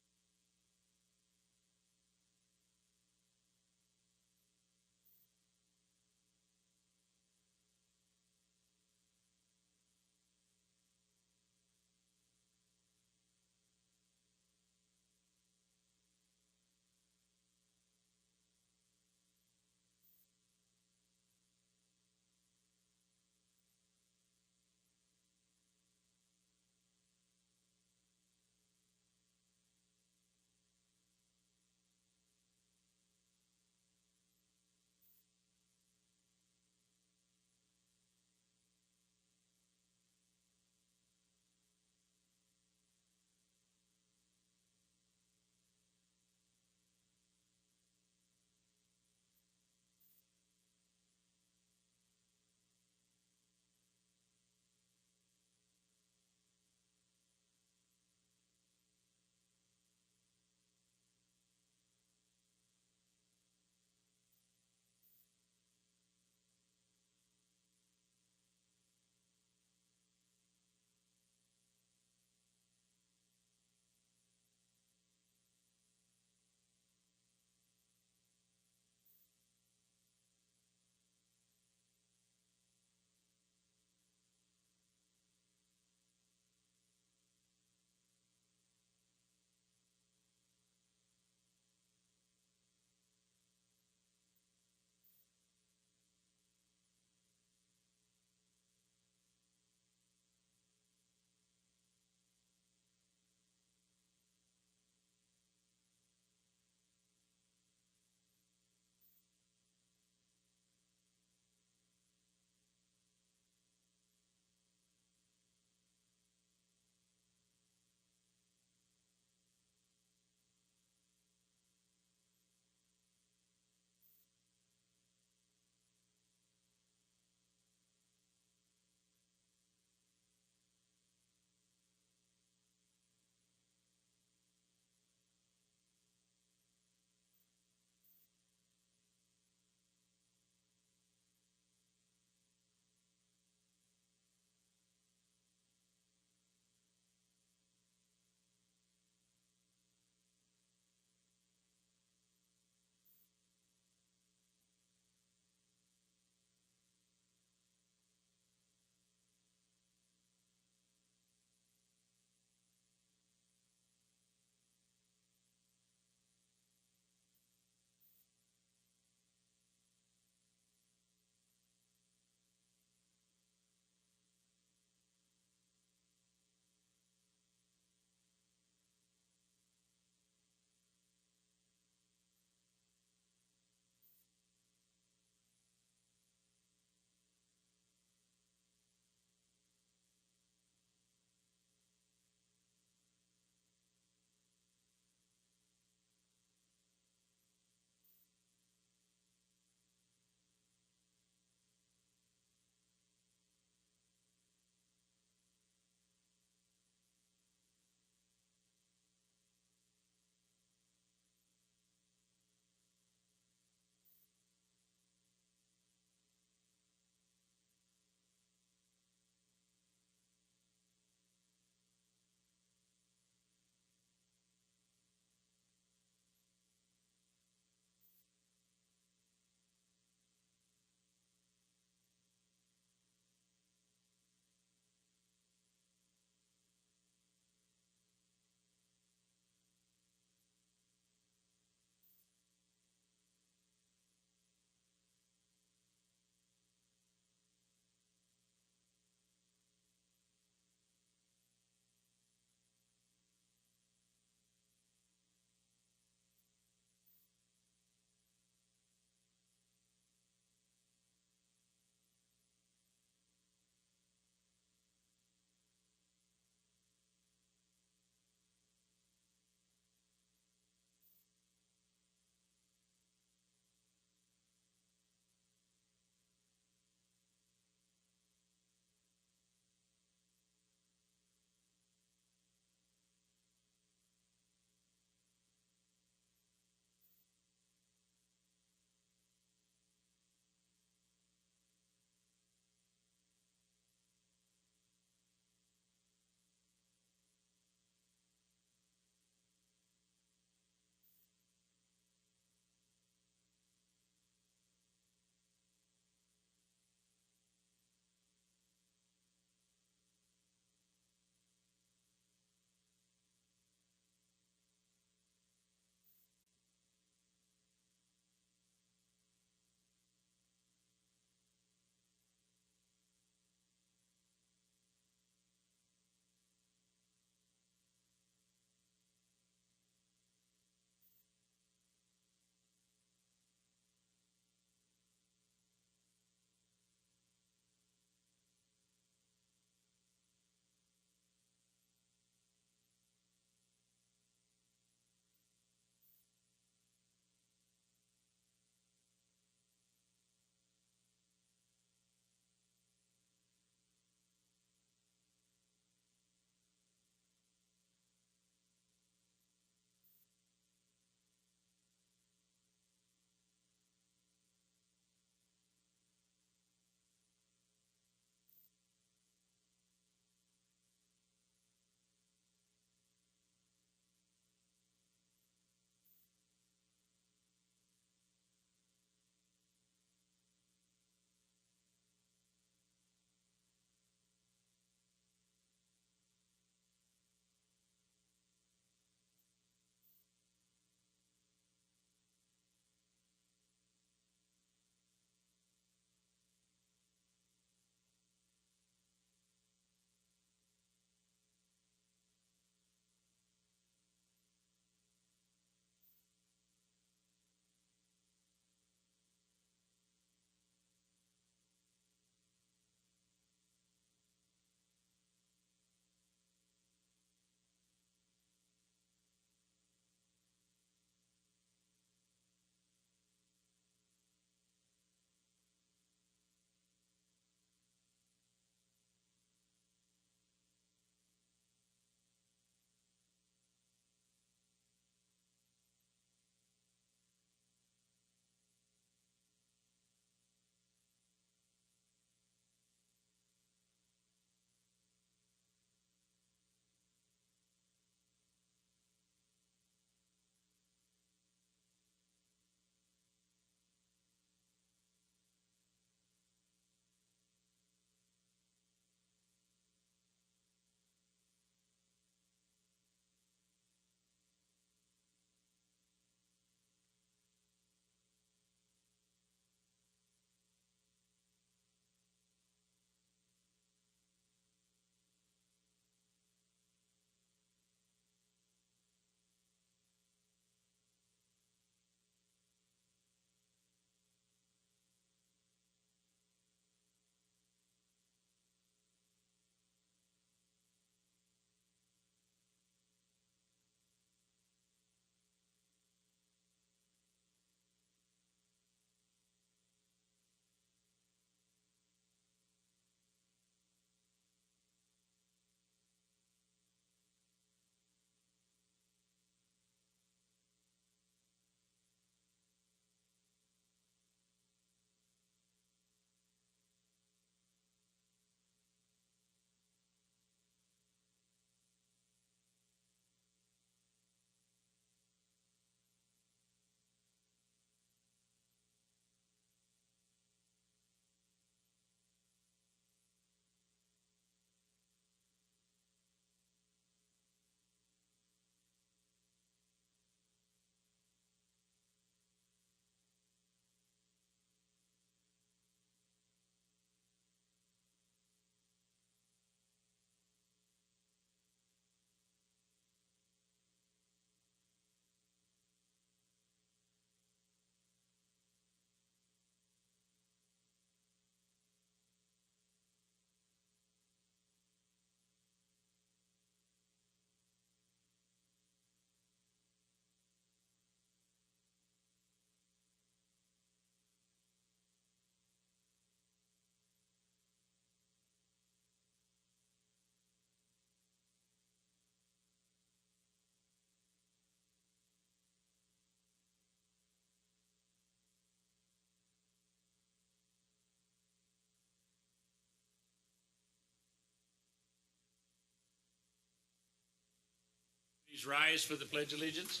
Please rise for the Pledge of Allegiance.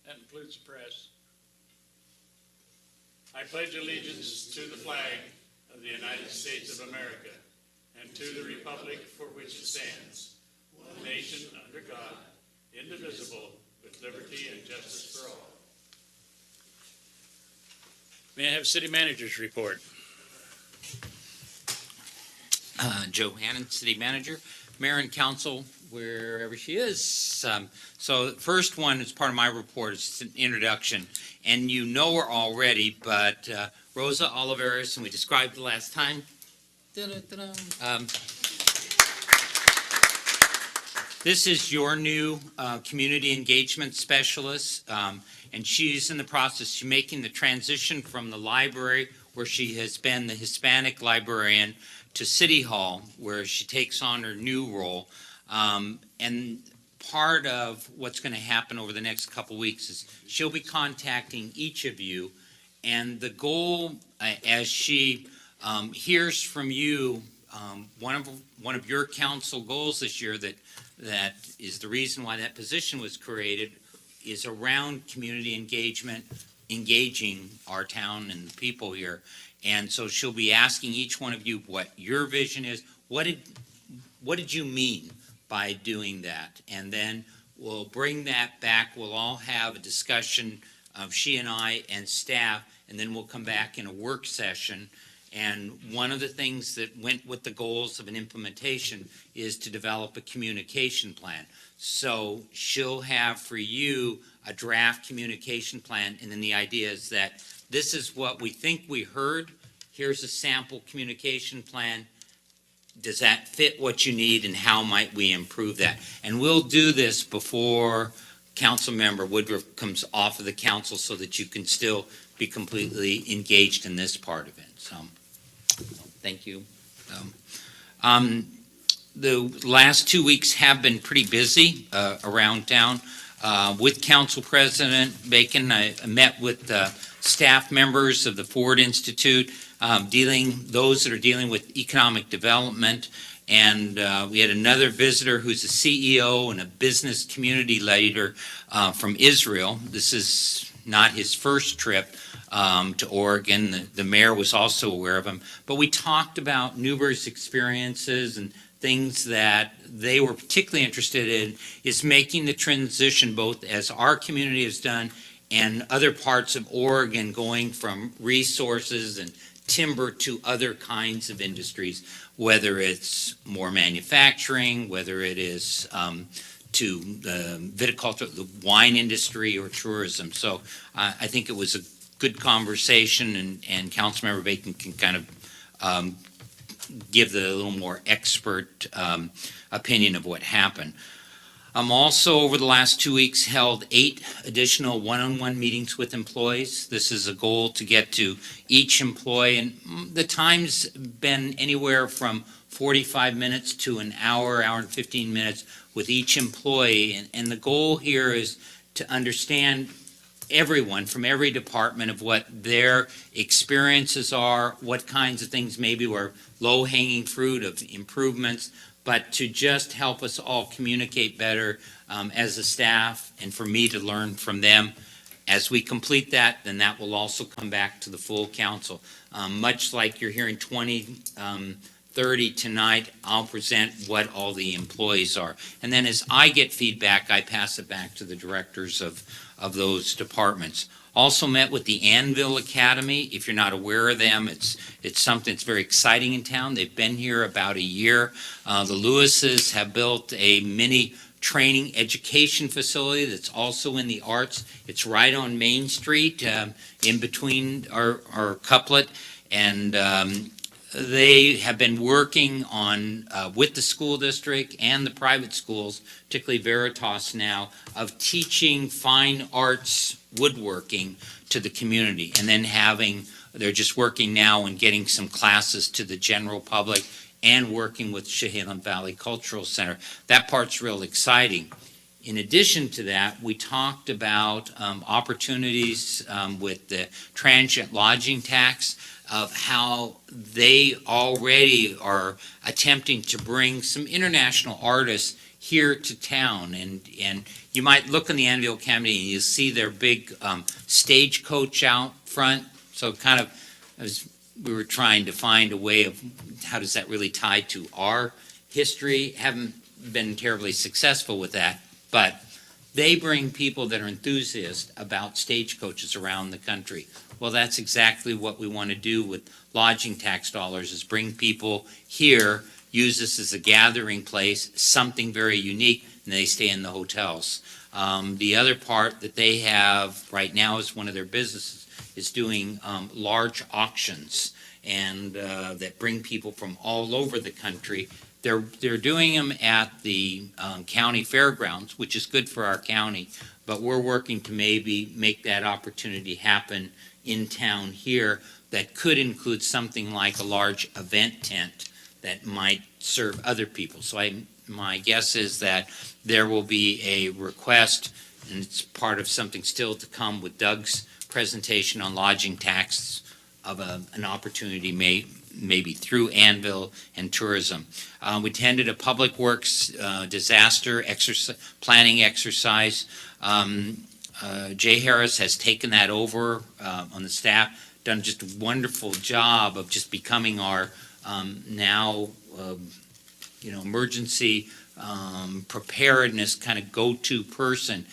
That includes the press. I pledge allegiance to the flag of the United States of America and to the republic for which it stands, one nation under God, indivisible, with liberty and justice for all. May I have City Manager's report? Joe Hannon, City Manager, Mayor and Council, wherever she is. So the first one is part of my report. It's an introduction, and you know her already, but Rosa Oliveras, and we described the last time. This is your new community engagement specialist, and she's in the process of making the transition from the library, where she has been the Hispanic librarian, to City Hall, where she takes on her new role. And part of what's going to happen over the next couple weeks is she'll be contacting each of you, and the goal, as she hears from you, one of your council goals this year that is the reason why that position was created, is around community engagement, engaging our town and the people here. And so she'll be asking each one of you what your vision is. What did you mean by doing that? And then we'll bring that back. We'll all have a discussion of she and I and staff, and then we'll come back in a work session. And one of the things that went with the goals of an implementation is to develop a communication plan. So she'll have for you a draft communication plan, and then the idea is that this is what we think we heard. Here's a sample communication plan. Does that fit what you need, and how might we improve that? And we'll do this before Councilmember Woodruff comes off of the council, so that you can still be completely engaged in this part of it. So, thank you. The last 2 weeks have been pretty busy around town. With Council President Bacon, I met with staff members of the Ford Institute, those that are dealing with economic development, and we had another visitor who's a CEO and a business community leader from Israel. This is not his first trip to Oregon. The mayor was also aware of him. But we talked about Newberg's experiences, and things that they were particularly interested in is making the transition, both as our community has done and other parts of Oregon, going from resources and timber to other kinds of industries, whether it's more manufacturing, whether it is to the viticulture, the wine industry, or tourism. So I think it was a good conversation, and Councilmember Bacon can kind of give the little more expert opinion of what happened. Also, over the last 2 weeks, held 8 additional one-on-one meetings with employees. This is a goal to get to each employee, and the time's been anywhere from 45 minutes to an hour and 15 minutes with each employee. And the goal here is to understand everyone from every department of what their experiences are, what kinds of things maybe were low-hanging fruit of improvements, but to just help us all communicate better as a staff, and for me to learn from them. As we complete that, then that will also come back to the full council. Much like you're hearing 2030 tonight, I'll present what all the employees are. And then as I get feedback, I pass it back to the directors of those departments. Also met with the Anvil Academy. If you're not aware of them, it's something that's very exciting in town. They've been here about a year. The Lewises have built a mini training education facility that's also in the arts. It's right on Main Street, in between our couplet, and they have been working on with the school district and the private schools, particularly Veritas now, of teaching fine arts woodworking to the community, and then they're just working now and getting some classes to the general public, and working with Chehalis Valley Cultural Center. That part's real exciting. In addition to that, we talked about opportunities with the transient lodging tax. of how they already are attempting to bring some international artists here to town. And you might look in the Annandale Academy and you see their big stagecoach out front. So kind of, as we were trying to find a way of how does that really tie to our history. Haven't been terribly successful with that, but they bring people that are enthusiasts about stagecoaches around the country. Well, that's exactly what we want to do with lodging tax dollars, is bring people here, use this as a gathering place, something very unique, and they stay in the hotels. The other part that they have right now is one of their businesses is doing large auctions, and that bring people from all over the country. They're doing them at the county fairgrounds, which is good for our county, but we're working to maybe make that opportunity happen in town here. That could include something like a large event tent that might serve other people. So my guess is that there will be a request, and it's part of something still to come with Doug's presentation on lodging tax, of an opportunity maybe through Anvil and tourism. We attended a public works disaster planning exercise. Jay Harris has taken that over on the staff, done just a wonderful job of just becoming our now emergency preparedness kind of go-to person.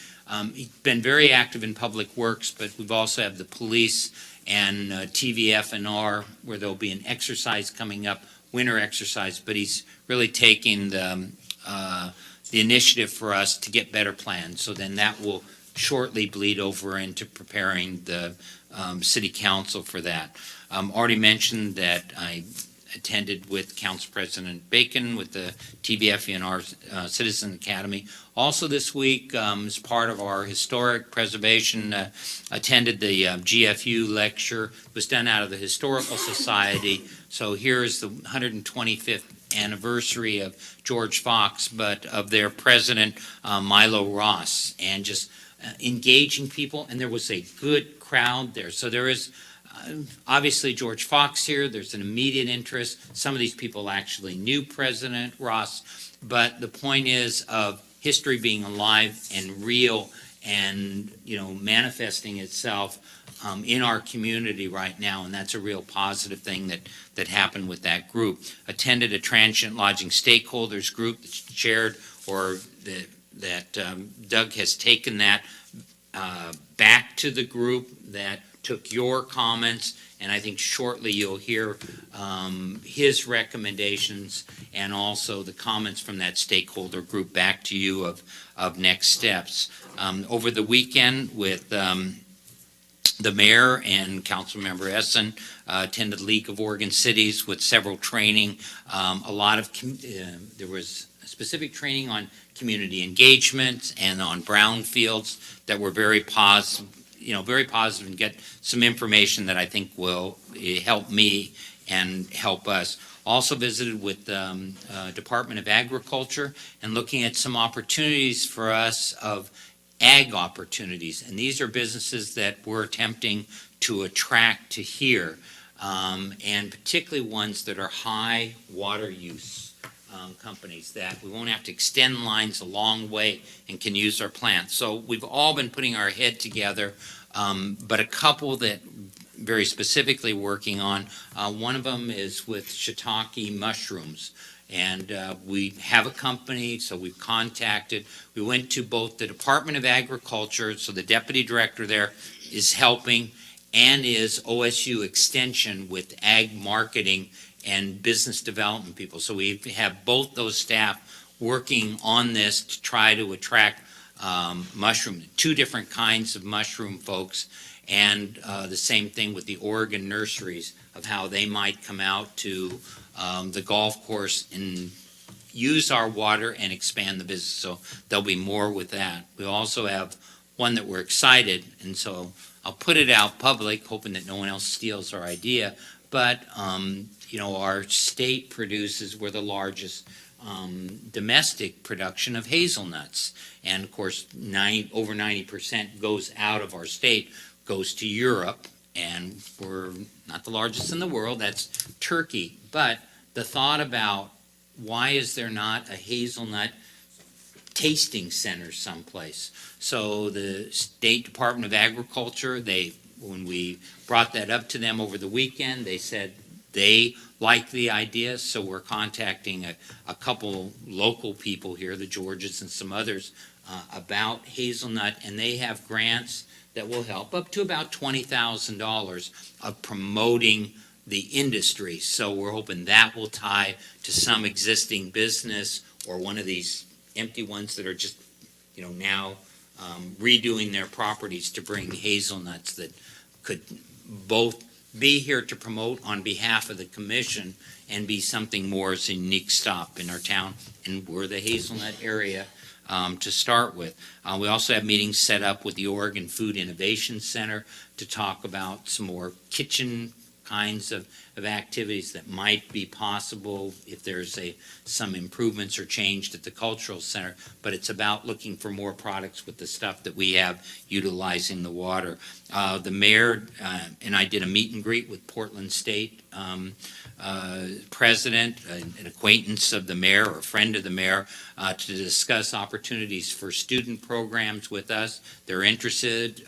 He's been very active in public works, but we've also have the police and TVF&R, where there'll be an exercise coming up, winter exercise, but he's really taking the initiative for us to get better plans. So then that will shortly bleed over into preparing the city council for that. Already mentioned that I attended with Council President Bacon with the TVF&R Citizen Academy. Also this week, as part of our historic preservation, attended the GFU lecture. It was done out of the Historical Society. So here's the 125th anniversary of George Fox, but of their president, Milo Ross, and just engaging people. And there was a good crowd there. So there is obviously George Fox here. There's an immediate interest. Some of these people actually knew President Ross, but the point is of history being alive and real and manifesting itself in our community right now, and that's a real positive thing that happened with that group. Attended a transient lodging stakeholders group that's chaired, or that Doug has taken that back to the group that took your comments, and I think shortly you'll hear his recommendations and also the comments from that stakeholder group back to you of next steps. Over the weekend with the mayor and Councilmember Essen, attended League of Oregon Cities with several training. There was specific training on community engagement and on brownfields that were very positive, and get some information that I think will help me and help us. Also visited with Department of Agriculture and looking at some opportunities for us of ag opportunities. And these are businesses that we're attempting to attract to here, and particularly ones that are high water use companies that we won't have to extend lines a long way and can use our plants. So we've all been putting our head together, but a couple that very specifically working on, one of them is with shiitake mushrooms. And we have a company, so we've contacted. We went to both the Department of Agriculture, so the deputy director there is helping, and is OSU Extension with ag marketing and business development people. So we have both those staff working on this to try to attract two different kinds of mushroom folks, and the same thing with the Oregon nurseries of how they might come out to the golf course and use our water and expand the business. So there'll be more with that. We also have one that we're excited, and so I'll put it out public, hoping that no one else steals our idea. But our state produces, we're the largest domestic production of hazelnuts, and of course over 90% goes out of our state, goes to Europe, and we're not the largest in the world, that's Turkey. But the thought about why is there not a hazelnut tasting center someplace? So the State Department of Agriculture, when we brought that up to them over the weekend, they said they like the idea, so we're contacting a couple local people here, the Georges and some others, about hazelnut, and they have grants that will help up to about $20,000 of promoting the industry. So we're hoping that will tie to some existing business or one of these empty ones that are just, now redoing their properties to bring hazelnuts that could both be here to promote on behalf of the commission and be something more as a unique stop in our town. And we're the hazelnut area to start with. We also have meetings set up with the Oregon Food Innovation Center to talk about some more kitchen kinds of activities that might be possible if there's some improvements or changed at the cultural center, but it's about looking for more products with the stuff that we have utilizing the water. The mayor and I did a meet and greet with Portland State president, an acquaintance of the mayor or a friend of the mayor, to discuss opportunities for student programs with us. They're interested.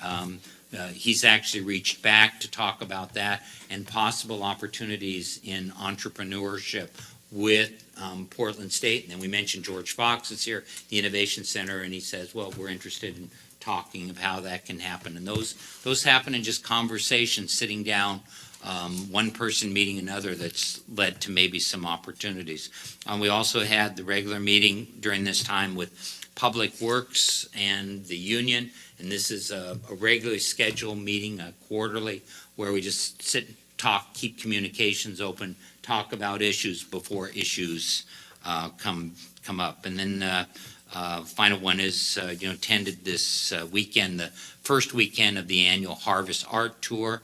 He's actually reached back to talk about that and possible opportunities in entrepreneurship with Portland State. And then we mentioned George Fox is here, the Innovation Center, and he says, well, we're interested in talking of how that can happen. And those happen in just conversations, sitting down, one person meeting another, that's led to maybe some opportunities. We also had the regular meeting during this time with Public Works and the union, and this is a regularly scheduled meeting, quarterly, where we just sit, talk, keep communications open, talk about issues before issues come up. And then final one is, attended this weekend, the first weekend of the annual Harvest Art Tour,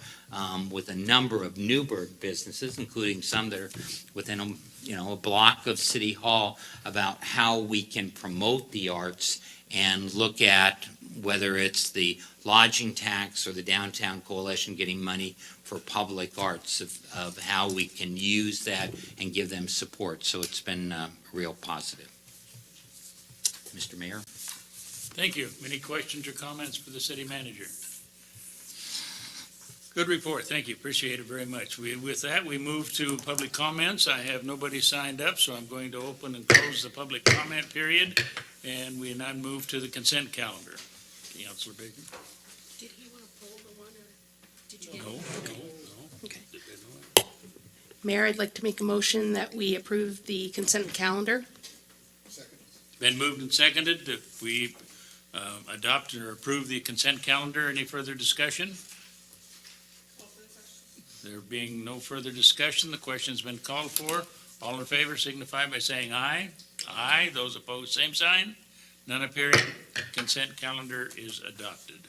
with a number of Newberg businesses, including some that are within a block of City Hall, about how we can promote the arts and look at whether it's the lodging tax or the Downtown Coalition getting money for public arts, of how we can use that and give them support. So it's been real positive. Mr. Mayor? Thank you. Any questions or comments for the city manager? Good report. Thank you. Appreciate it very much. With that, we move to public comments. I have nobody signed up, so I'm going to open and close the public comment period. And we now move to the consent calendar. Councilor Bacon? Did he want to pull the one, or did you get No, it? no. Okay. Mayor, I'd like to make a motion that we approve the consent calendar. Been moved and seconded that we adopt or approve the consent calendar. Any further discussion? There being no further discussion, the question's been called for. All in favor signify by saying aye. Aye. Those opposed, same sign. None appearing. Consent calendar is adopted.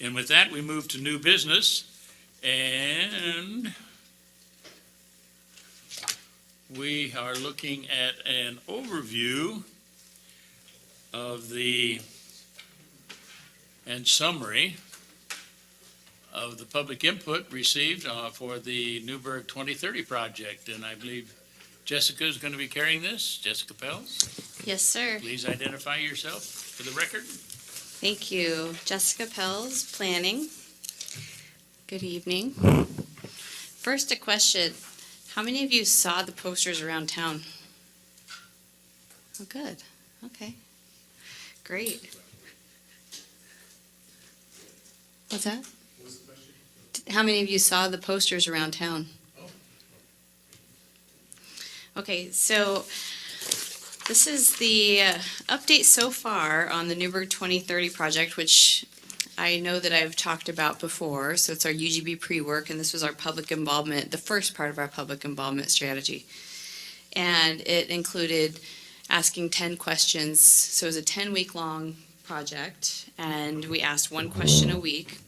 And with that, we move to new business. And we are looking at an overview of and summary of the public input received for the Newberg 2030 project. And I believe Jessica is going to be carrying this. Jessica Pels, Yes, sir. please identify yourself for the record. Thank you. Jessica Pels, Planning. Good evening. First, a question. How many of you saw the posters around town? Oh, good. Okay. Great. What's that? How many of you saw the posters around town? Okay, so this is the update so far on the Newberg 2030 project, which I know that I've talked about before. So it's our UGB pre-work, and this was our public involvement, the first part of our public involvement strategy. And it included asking 10 questions. So it was a 10-week-long project, and we asked one question a week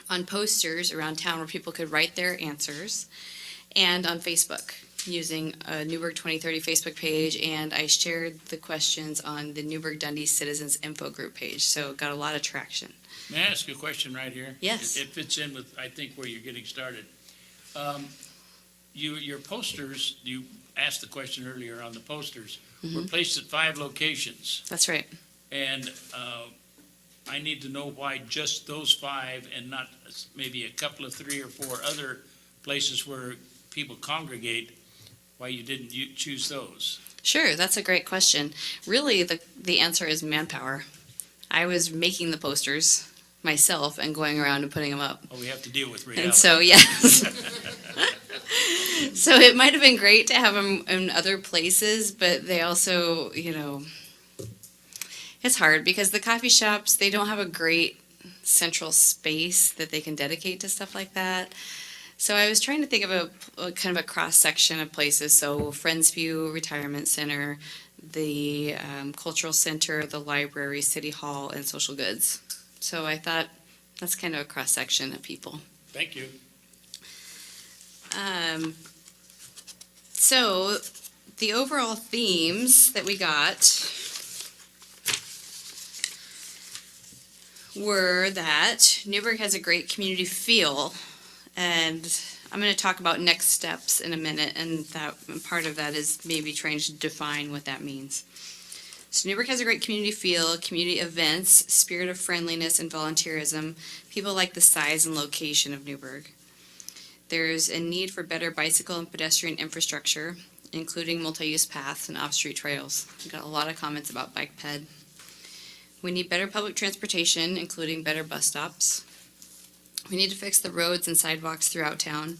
on posters around town where people could write their answers, and on Facebook. using a Newberg 2030 Facebook page, and I shared the questions on the Newberg Dundee Citizens Info Group page, so it got a lot of traction. May I ask you a question right here? Yes. It fits in with, I think, where you're getting started. Your posters, you asked the question earlier on the posters, were placed at 5 locations. That's right. And I need to know why just those 5 and not maybe a couple of 3 or 4 other places where people congregate, why you didn't choose those? Sure, that's a great question. Really, the answer is manpower. I was making the posters myself and going around and putting them up. Oh, we have to deal with reality. And so, yes. So it might have been great to have them in other places, but they also, it's hard because the coffee shops, they don't have a great central space that they can dedicate to stuff like that. So I was trying to think of a kind of a cross section of places. So Friendsview Retirement Center, the Cultural Center, the library, City Hall, and Social Goods. So I thought that's kind of a cross section of people. Thank you. So the overall themes that we got were that Newberg has a great community feel, and I'm going to talk about next steps in a minute, and that part of that is maybe trying to define what that means. So Newberg has a great community feel, community events, spirit of friendliness and volunteerism. People like the size and location of Newberg. There's a need for better bicycle and pedestrian infrastructure, including multi-use paths and off-street trails. We got a lot of comments about bike ped. We need better public transportation, including better bus stops. We need to fix the roads and sidewalks throughout town.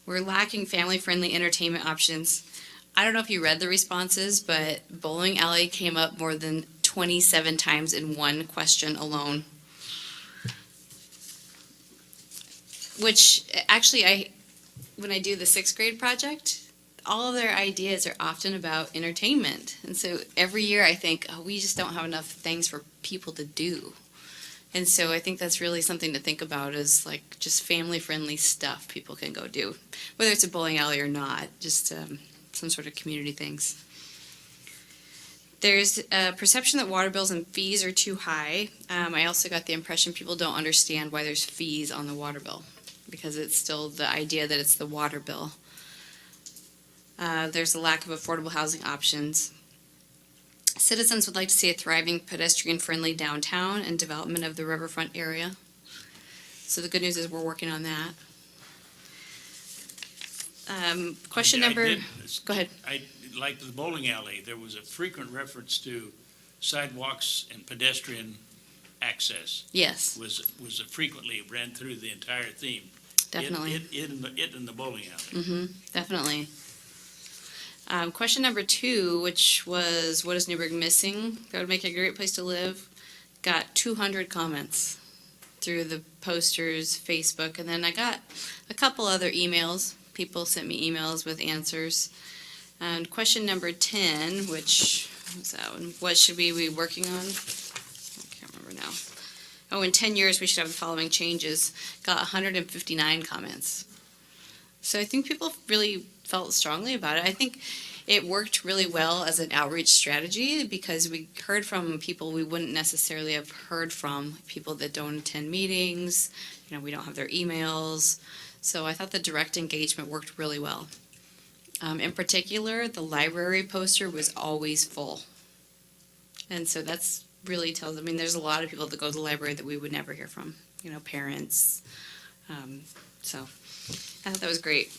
We're lacking family-friendly entertainment options. I don't know if you read the responses, but bowling alley came up more than 27 times in one question alone. Which, actually, when I do the 6th grade project, all of their ideas are often about entertainment. And so every year I think, we just don't have enough things for people to do. And so I think that's really something to think about, is like just family-friendly stuff people can go do. Whether it's a bowling alley or not, just some sort of community things. There's a perception that water bills and fees are too high. I also got the impression people don't understand why there's fees on the water bill, because it's still the idea that it's the water bill. There's a lack of affordable housing options. Citizens would like to see a thriving pedestrian-friendly downtown and development of the riverfront area. So the good news is we're working on that. Question number, go ahead. I like the bowling alley. There was a frequent reference to sidewalks and pedestrian access. Yes, Was frequently ran through the entire theme. definitely. It in the bowling alley. Definitely. Question number 2, which was, what is Newberg missing? That would make a great place to live. Got 200 comments through the posters, Facebook, and then I got a couple other emails. People sent me emails with answers. And question number 10, which was that one? What should we be working on? I can't remember now. Oh, in 10 years, we should have the following changes. Got 159 comments. So I think people really felt strongly about it. I think it worked really well as an outreach strategy because we heard from people we wouldn't necessarily have heard from, people that don't attend meetings, we don't have their emails. So I thought the direct engagement worked really well. In particular, the library poster was always full. And so that's really tells, there's a lot of people that go to the library that we would never hear from, parents. So I thought that was great.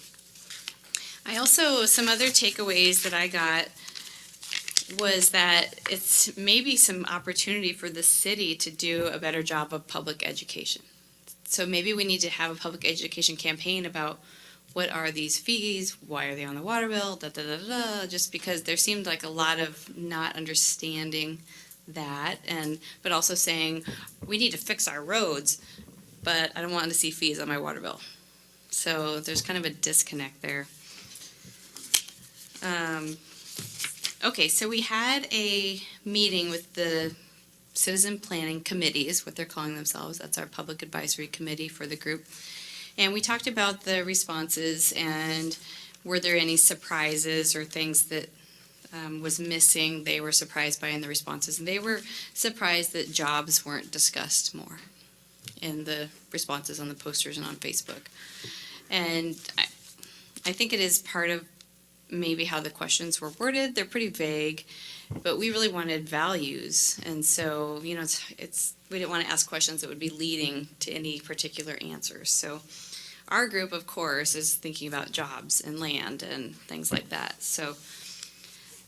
I also, some other takeaways that I got was that it's maybe some opportunity for the city to do a better job of public education. So maybe we need to have a public education campaign about what are these fees, why are they on the water bill, just because there seemed like a lot of not understanding that, but also saying we need to fix our roads, but I don't want to see fees on my water bill. So there's kind of a disconnect there. Okay, so we had a meeting with the citizen planning committees, what they're calling themselves. That's our public advisory committee for the group. And we talked about the responses, and were there any surprises or things that was missing they were surprised by in the responses? And they were surprised that jobs weren't discussed more in the responses on the posters and on Facebook. And I think it is part of maybe how the questions were worded. They're pretty vague, but we really wanted values. And so, we didn't want to ask questions that would be leading to any particular answers. So our group, of course, is thinking about jobs and land and things like that. So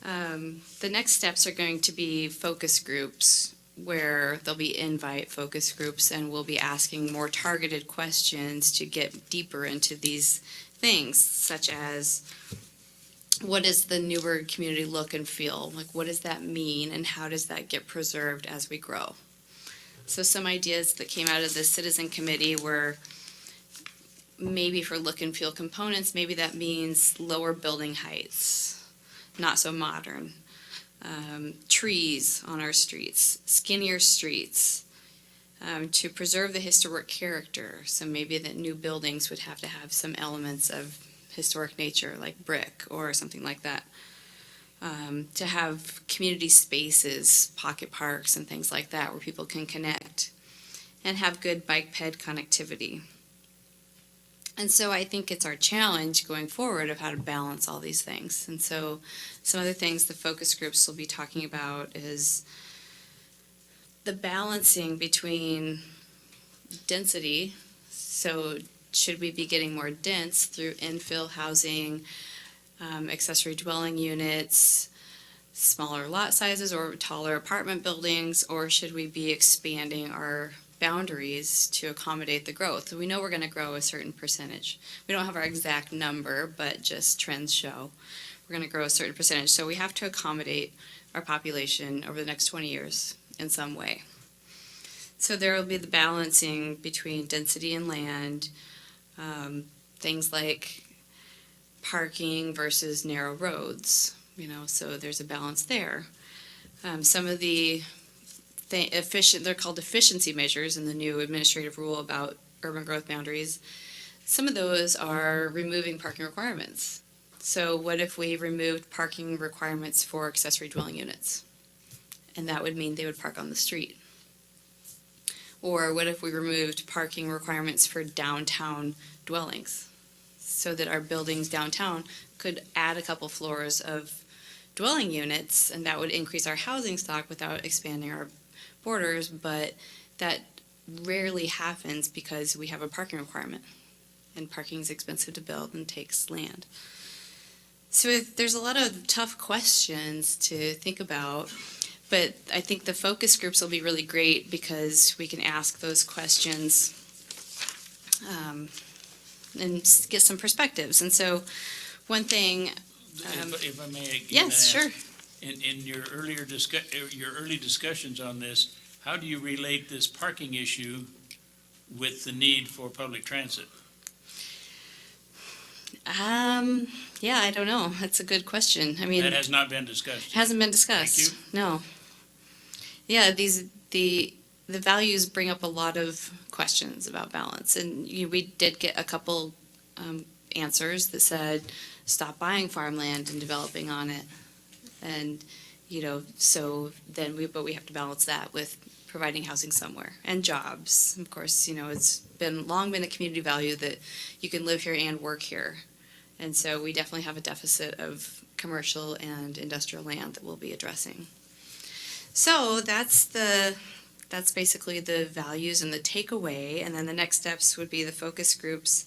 the next steps are going to be focus groups, where there'll be invite focus groups, and we'll be asking more targeted questions to get deeper into these things, such as, what does the Newberg community look and feel? Like, what does that mean, and how does that get preserved as we grow? So some ideas that came out of the citizen committee were, maybe for look and feel components, maybe that means lower building heights, not so modern. Trees on our streets, skinnier streets, to preserve the historic character. So maybe that new buildings would have to have some elements of historic nature, like brick or something like that. To have community spaces, pocket parks and things like that, where people can connect and have good bike ped connectivity. And so I think it's our challenge going forward of how to balance all these things. And so some other things the focus groups will be talking about is the balancing between density. So should we be getting more dense through infill housing, accessory dwelling units, smaller lot sizes, or taller apartment buildings, or should we be expanding our boundaries to accommodate the growth? We know we're going to grow a certain percentage. We don't have our exact number, but just trends show we're going to grow a certain percentage. So we have to accommodate our population over the next 20 years in some way. So there will be the balancing between density and land, things like parking versus narrow roads, so there's a balance there. Some of the they're called efficiency measures in the new administrative rule about urban growth boundaries. Some of those are removing parking requirements. So what if we removed parking requirements for accessory dwelling units? And that would mean they would park on the street. Or what if we removed parking requirements for downtown dwellings, so that our buildings downtown could add a couple floors of dwelling units, and that would increase our housing stock without expanding our borders, but that rarely happens because we have a parking requirement, and parking is expensive to build and takes land. So there's a lot of tough questions to think about, but I think the focus groups will be really great because we can ask those questions and get some perspectives. And so one thing, If I may again yes, ask, sure. In your early discussions on this, how do you relate this parking issue with the need for public transit? Yeah, I don't know. That's a good question. I mean, That has not been discussed. it hasn't been discussed. Thank No. Yeah, the values bring up a lot of questions about balance, and we did get a couple answers that said, stop buying farmland and developing on it. And, so then but we have to balance that with providing housing somewhere and jobs. Of course, it's long been a community value that you can live here and work here. And so we definitely have a deficit of commercial and industrial land that we'll be addressing. So that's basically the values and the takeaway. And then the next steps would be the focus groups.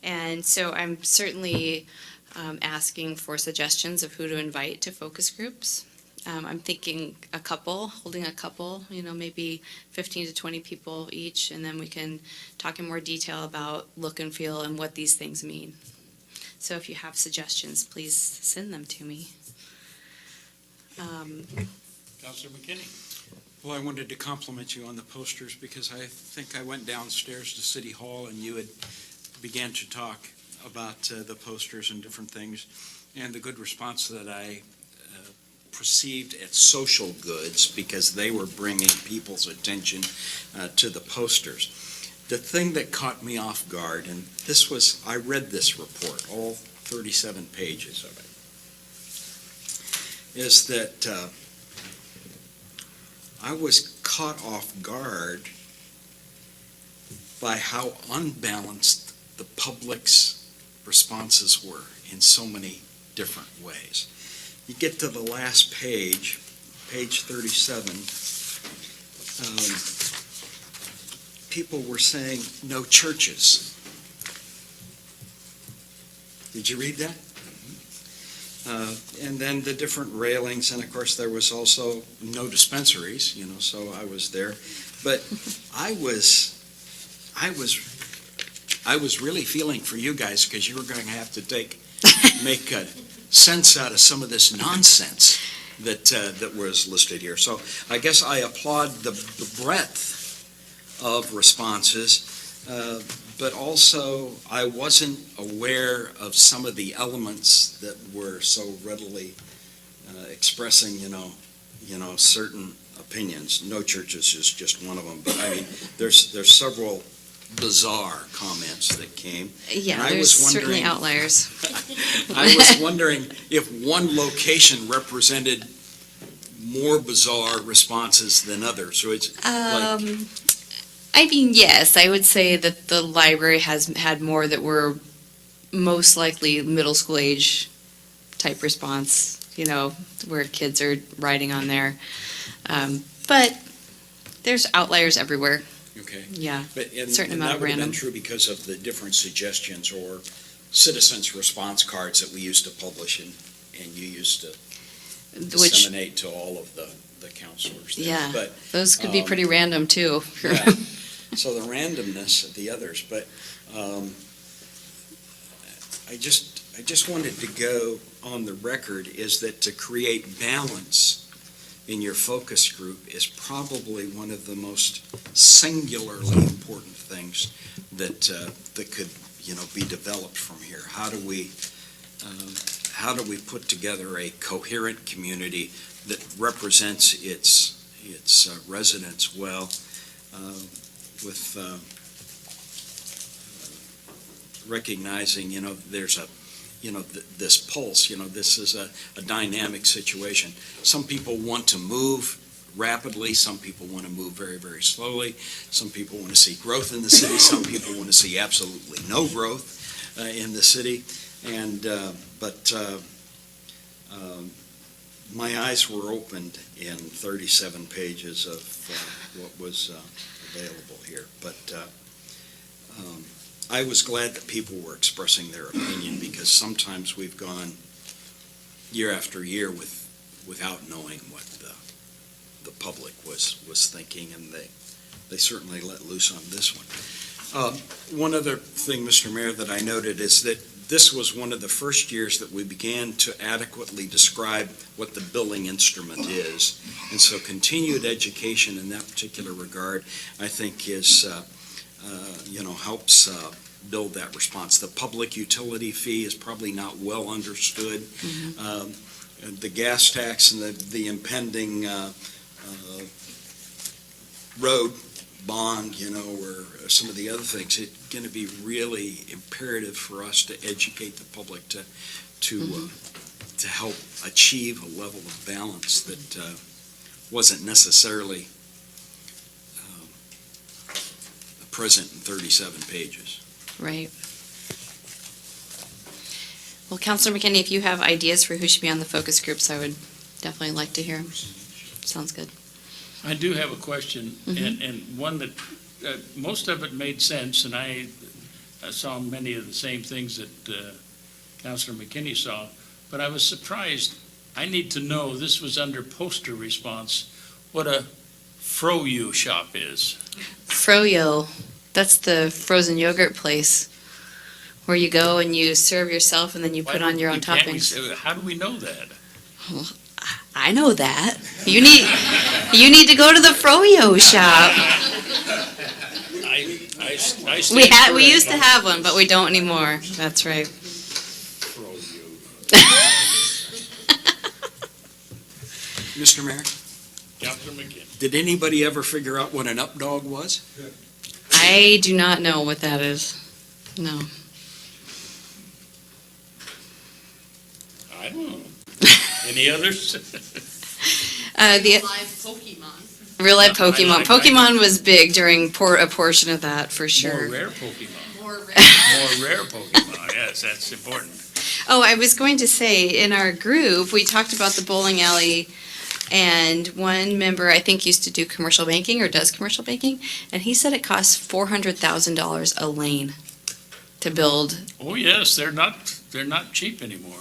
And so I'm certainly asking for suggestions of who to invite to focus groups. I'm thinking holding a couple, maybe 15 to 20 people each, and then we can talk in more detail about look and feel and what these things mean. So if you have suggestions, please send them to me. Councilor McKinney? Well, I wanted to compliment you on the posters because I think I went downstairs to City Hall and you had began to talk about the posters and different things, and the good response that I perceived at Social Goods, because they were bringing people's attention to the posters. The thing that caught me off guard, and I read this report, all 37 pages of it, is that I was caught off guard by how unbalanced the public's responses were in so many different ways. You get to the last page, page 37, people were saying no churches. Did you read that? And then the different railings, and of course there was also no dispensaries, so I was there. But I was really feeling for you guys, because you were going to have to make sense out of some of this nonsense that was listed here. So I guess I applaud the breadth of responses, but also I wasn't aware of some of the elements that were so readily expressing, certain opinions. No churches is just one of them, but I mean, there's several bizarre comments that came. Yeah, And I there's was certainly wondering- outliers. I was wondering if one location represented more bizarre responses than others. So it's like, I mean, yes, I would say that the library has had more that were most likely middle school age type response, where kids are riding on there. But there's outliers everywhere. okay. Yeah. But and, Certain and amount that of would have been random. true because of the different suggestions or citizens' response cards that we used to publish and you used to Which, disseminate to all of the counselors there. Yeah. But those could be pretty random too. yeah. So the randomness of the others, but I just wanted to go on the record is that to create balance in your focus group is probably one of the most singularly important things that that could be developed from here. How do we put together a coherent community that represents its residents well, with recognizing there's this pulse. This is a dynamic situation. Some people want to move rapidly. Some people want to move very, very slowly. Some people want to see growth in the city. Some people want to see absolutely no growth in the city. And my eyes were opened in 37 pages of what was available here. But I was glad that people were expressing their opinion, because sometimes we've gone year after year without knowing what the public was thinking, and they certainly let loose on this one. One other thing, Mr. Mayor, that I noted is that this was one of the first years that we began to adequately describe what the billing instrument is. And so continued education in that particular regard, I think, is helps build that response. The public utility fee is probably not well understood. The gas tax and the impending road bond, or some of the other things, it's going to be really imperative for us to educate the public to help achieve a level of balance that wasn't necessarily present in 37 pages. Right. Well, Councilor McKinney, if you have ideas for who should be on the focus groups, I would definitely like to hear. Sounds good. I do have a question, and one that, most of it made sense, and I saw many of the same things that Councilor McKinney saw, but I was surprised. I need to know, this was under poster response, what a Froyo shop is. Froyo, that's the frozen yogurt place where you go and you serve yourself and then you put on your own toppings. How do we know that? I know that. You need to go to the Froyo shop. We used to have one, but we don't anymore. That's right. Mr. Mayor, Councilor McKinney. did anybody ever figure out what an up dog was? I do not know what that is. No. I don't know. Any others? The Live Pokemon. real life I Pokemon. like- Pokemon was big during a portion of that for More sure. rare Pokemon. More More rare Pokemon, yes, that's important. Oh, I was going to say, in our group, we talked about the bowling alley, and one member, I think, used to do commercial banking or does commercial banking, and he said it costs $400,000 a lane to build. Oh, yes, they're not cheap anymore.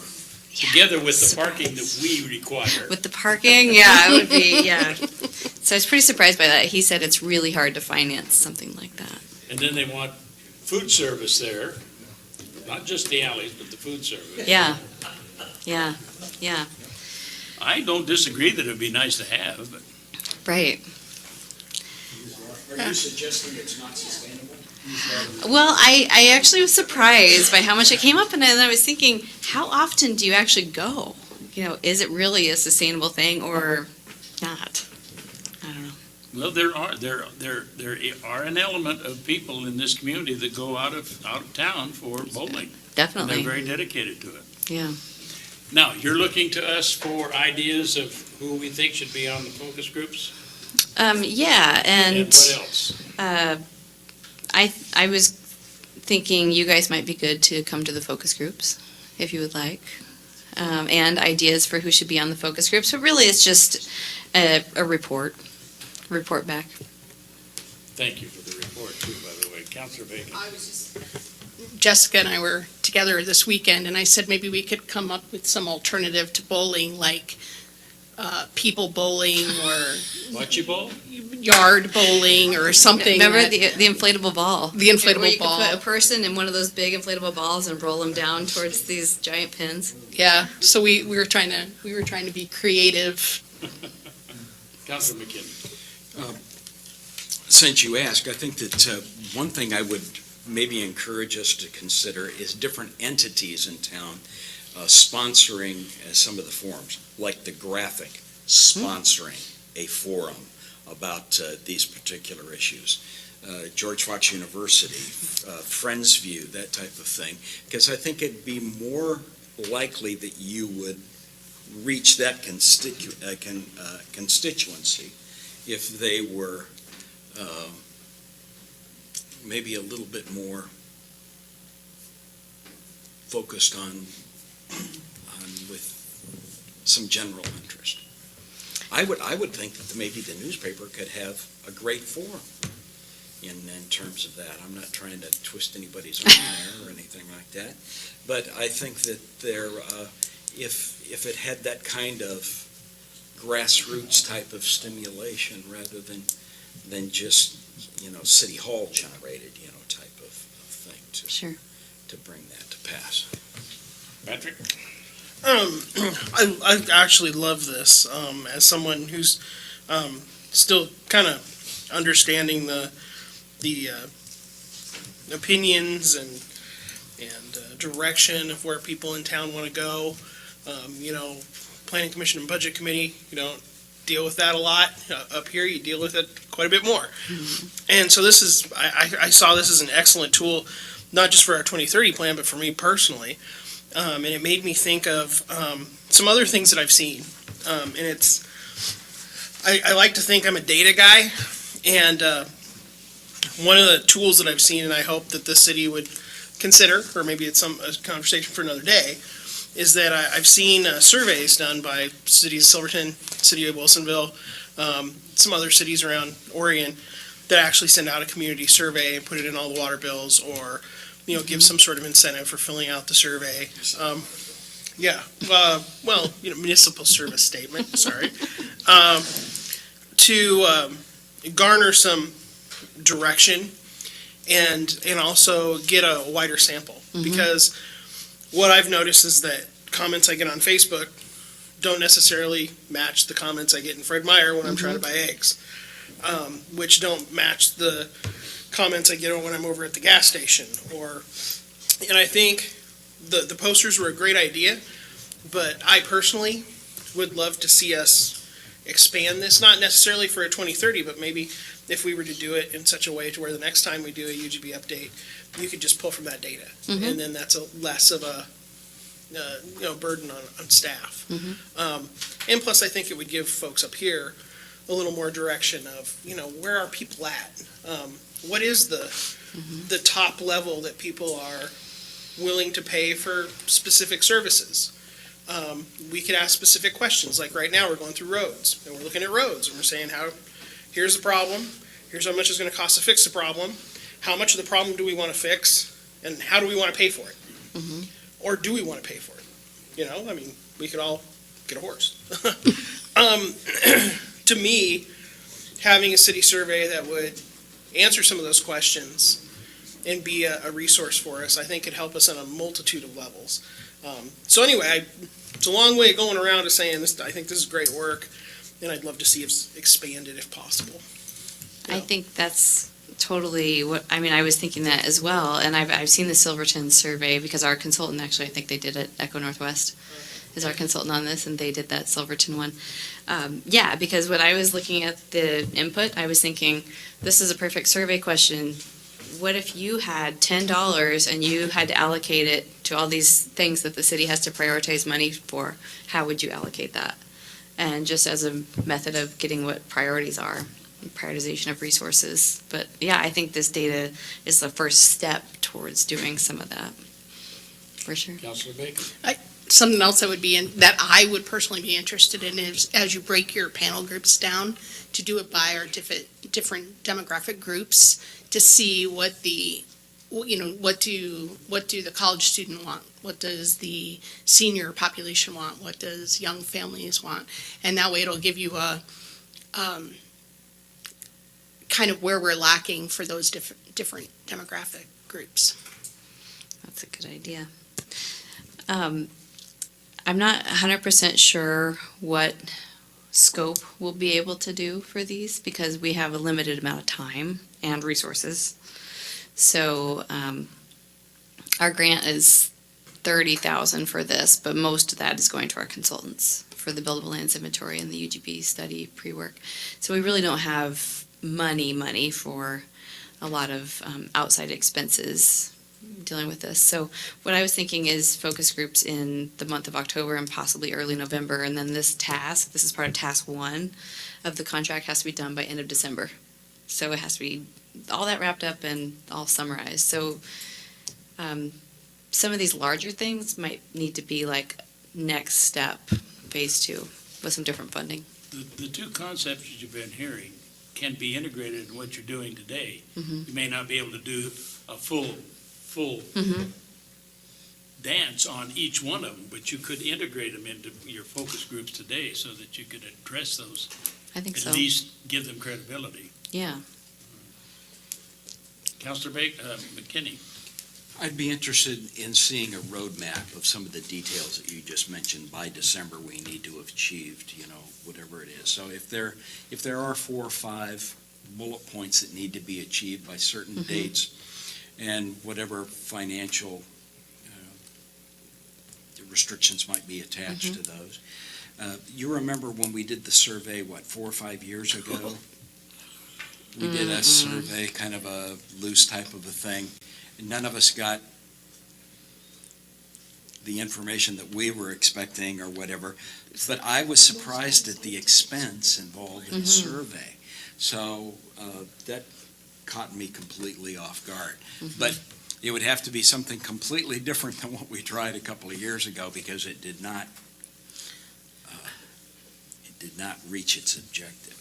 Together with the parking that we require. With the parking, yeah, it would be, yeah. So I was pretty surprised by that. He said it's really hard to finance something like that. And then they want food service there, not just the alleys, but the food service. Yeah, yeah, yeah, I don't disagree that it'd be nice to have, but right. Are you suggesting it's not sustainable? Well, I actually was surprised by how much it came up, and then I was thinking, how often do you actually go? You know, is it really a sustainable thing or not? I don't know. well, there are an element of people in this community that go out of town for bowling. And Definitely, they're very dedicated to it. yeah. Now, you're looking to us for ideas of who we think should be on the focus groups? Yeah, And and what else? I was thinking you guys might be good to come to the focus groups, if you would like. And ideas for who should be on the focus groups, but really it's just a report back. Thank you for the report too, by the way. Counselor Bacon. Jessica and I were together this weekend, and I said maybe we could come up with some alternative to bowling, like people bowling or Bocce ball? yard bowling or something. Remember that- the inflatable ball? The inflatable Where you could ball. put a person in one of those big inflatable balls and roll them down towards these giant pins. Yeah, so we were trying to be creative. Counselor McKinney. Since you ask, I think that one thing I would maybe encourage us to consider is different entities in town sponsoring some of the forums, like the Graphic sponsoring a forum about these particular issues. George Fox University, Friendsview, that type of thing, because I think it'd be more likely that you would reach that constituency if they were maybe a little bit more focused on with some general interest. I would think that maybe the newspaper could have a great forum in terms of that. I'm not trying to twist anybody's arm there or anything like that, but I think that there, if it had that kind of grassroots type of stimulation rather than just, city hall generated, type of thing Sure. to bring that to pass. Patrick? I actually love this, as someone who's, still kind of understanding the opinions and direction of where people in town want to go. Planning Commission and Budget Committee, you don't deal with that a lot. Up here, you deal with it quite a bit more. And so this is, I saw this as an excellent tool, not just for our 2030 plan, but for me personally. And it made me think of some other things that I've seen. And it's, I like to think I'm a data guy. And one of the tools that I've seen, and I hope that the city would consider, or maybe it's a conversation for another day, is that I've seen surveys done by cities of Silverton, city of Wilsonville, some other cities around Oregon, that actually send out a community survey and put it in all the water bills, or give some sort of incentive for filling out the survey. Municipal service statement, sorry. To garner some direction and also get a wider sample. Because what I've noticed is that comments I get on Facebook don't necessarily match the comments I get in Fred Meyer when I'm trying to buy eggs, which don't match the comments I get when I'm over at the gas station. And I think the posters were a great idea, but I personally would love to see us expand this, not necessarily for a 2030, but maybe if we were to do it in such a way to where the next time we do a UGB update, you could just pull from that data. And then that's less of a burden on staff. And plus, I think it would give folks up here a little more direction of, where are people at? What is the top level that people are willing to pay for specific services? We could ask specific questions, like right now, we're going through roads, and we're looking at roads, and we're saying, here's the problem, here's how much it's gonna cost to fix the problem, how much of the problem do we wanna fix, and how do we wanna pay for it? Or do we wanna pay for it? We could all get a horse. To me, having a city survey that would answer some of those questions and be a resource for us, I think could help us on a multitude of levels. So anyway, it's a long way of going around to saying this. I think this is great work, and I'd love to see it expanded if possible. I think that's totally what, I was thinking that as well, and I've seen the Silverton survey, because our consultant, actually, I think they did it, Echo Northwest is our consultant on this, and they did that Silverton one. Yeah, because when I was looking at the input, I was thinking, this is a perfect survey question. What if you had $10 and you had to allocate it to all these things that the city has to prioritize money for? How would you allocate that? And just as a method of getting what priorities are, prioritization of resources. But yeah, I think this data is the first step towards doing some of that, for sure. Councilor Bacon? Something else that I would personally be interested in is, as you break your panel groups down, to do it by our different demographic groups, to see what what do the college student want? What does the senior population want? What does young families want? And that way it'll give you a, kind of where we're lacking for those different demographic groups. That's a good idea. I'm not 100% sure what scope we'll be able to do for these, because we have a limited amount of time and resources. So our grant is $30,000 for this, but most of that is going to our consultants for the buildable lands inventory and the UGB study pre-work. So we really don't have money for a lot of outside expenses dealing with this. So what I was thinking is focus groups in the month of October and possibly early November, and then this is part of task 1 of the contract, has to be done by end of December. So it has to be all that wrapped up and all summarized. So some of these larger things might need to be like next step, phase 2, with some different funding. The two concepts that you've been hearing can be integrated in what you're doing today. Mhm. You may not be able to do a full Mhm. dance on each one of them, but you could integrate them into your focus groups today so that you could address those, I think so. at least give them credibility. Yeah. Councilor McKinney? I'd be interested in seeing a roadmap of some of the details that you just mentioned. By December, we need to have achieved, whatever it is. So if there are 4 or 5 bullet points that need to be achieved by certain dates, and whatever financial restrictions might be attached to those. You remember when we did the survey, 4 or 5 years ago? We did a survey, kind of a loose type of a thing, and none of us got the information that we were expecting or whatever. But I was surprised at the expense involved in the survey. So that caught me completely off guard. But it would have to be something completely different than what we tried a couple of years ago, because it did not reach its objective.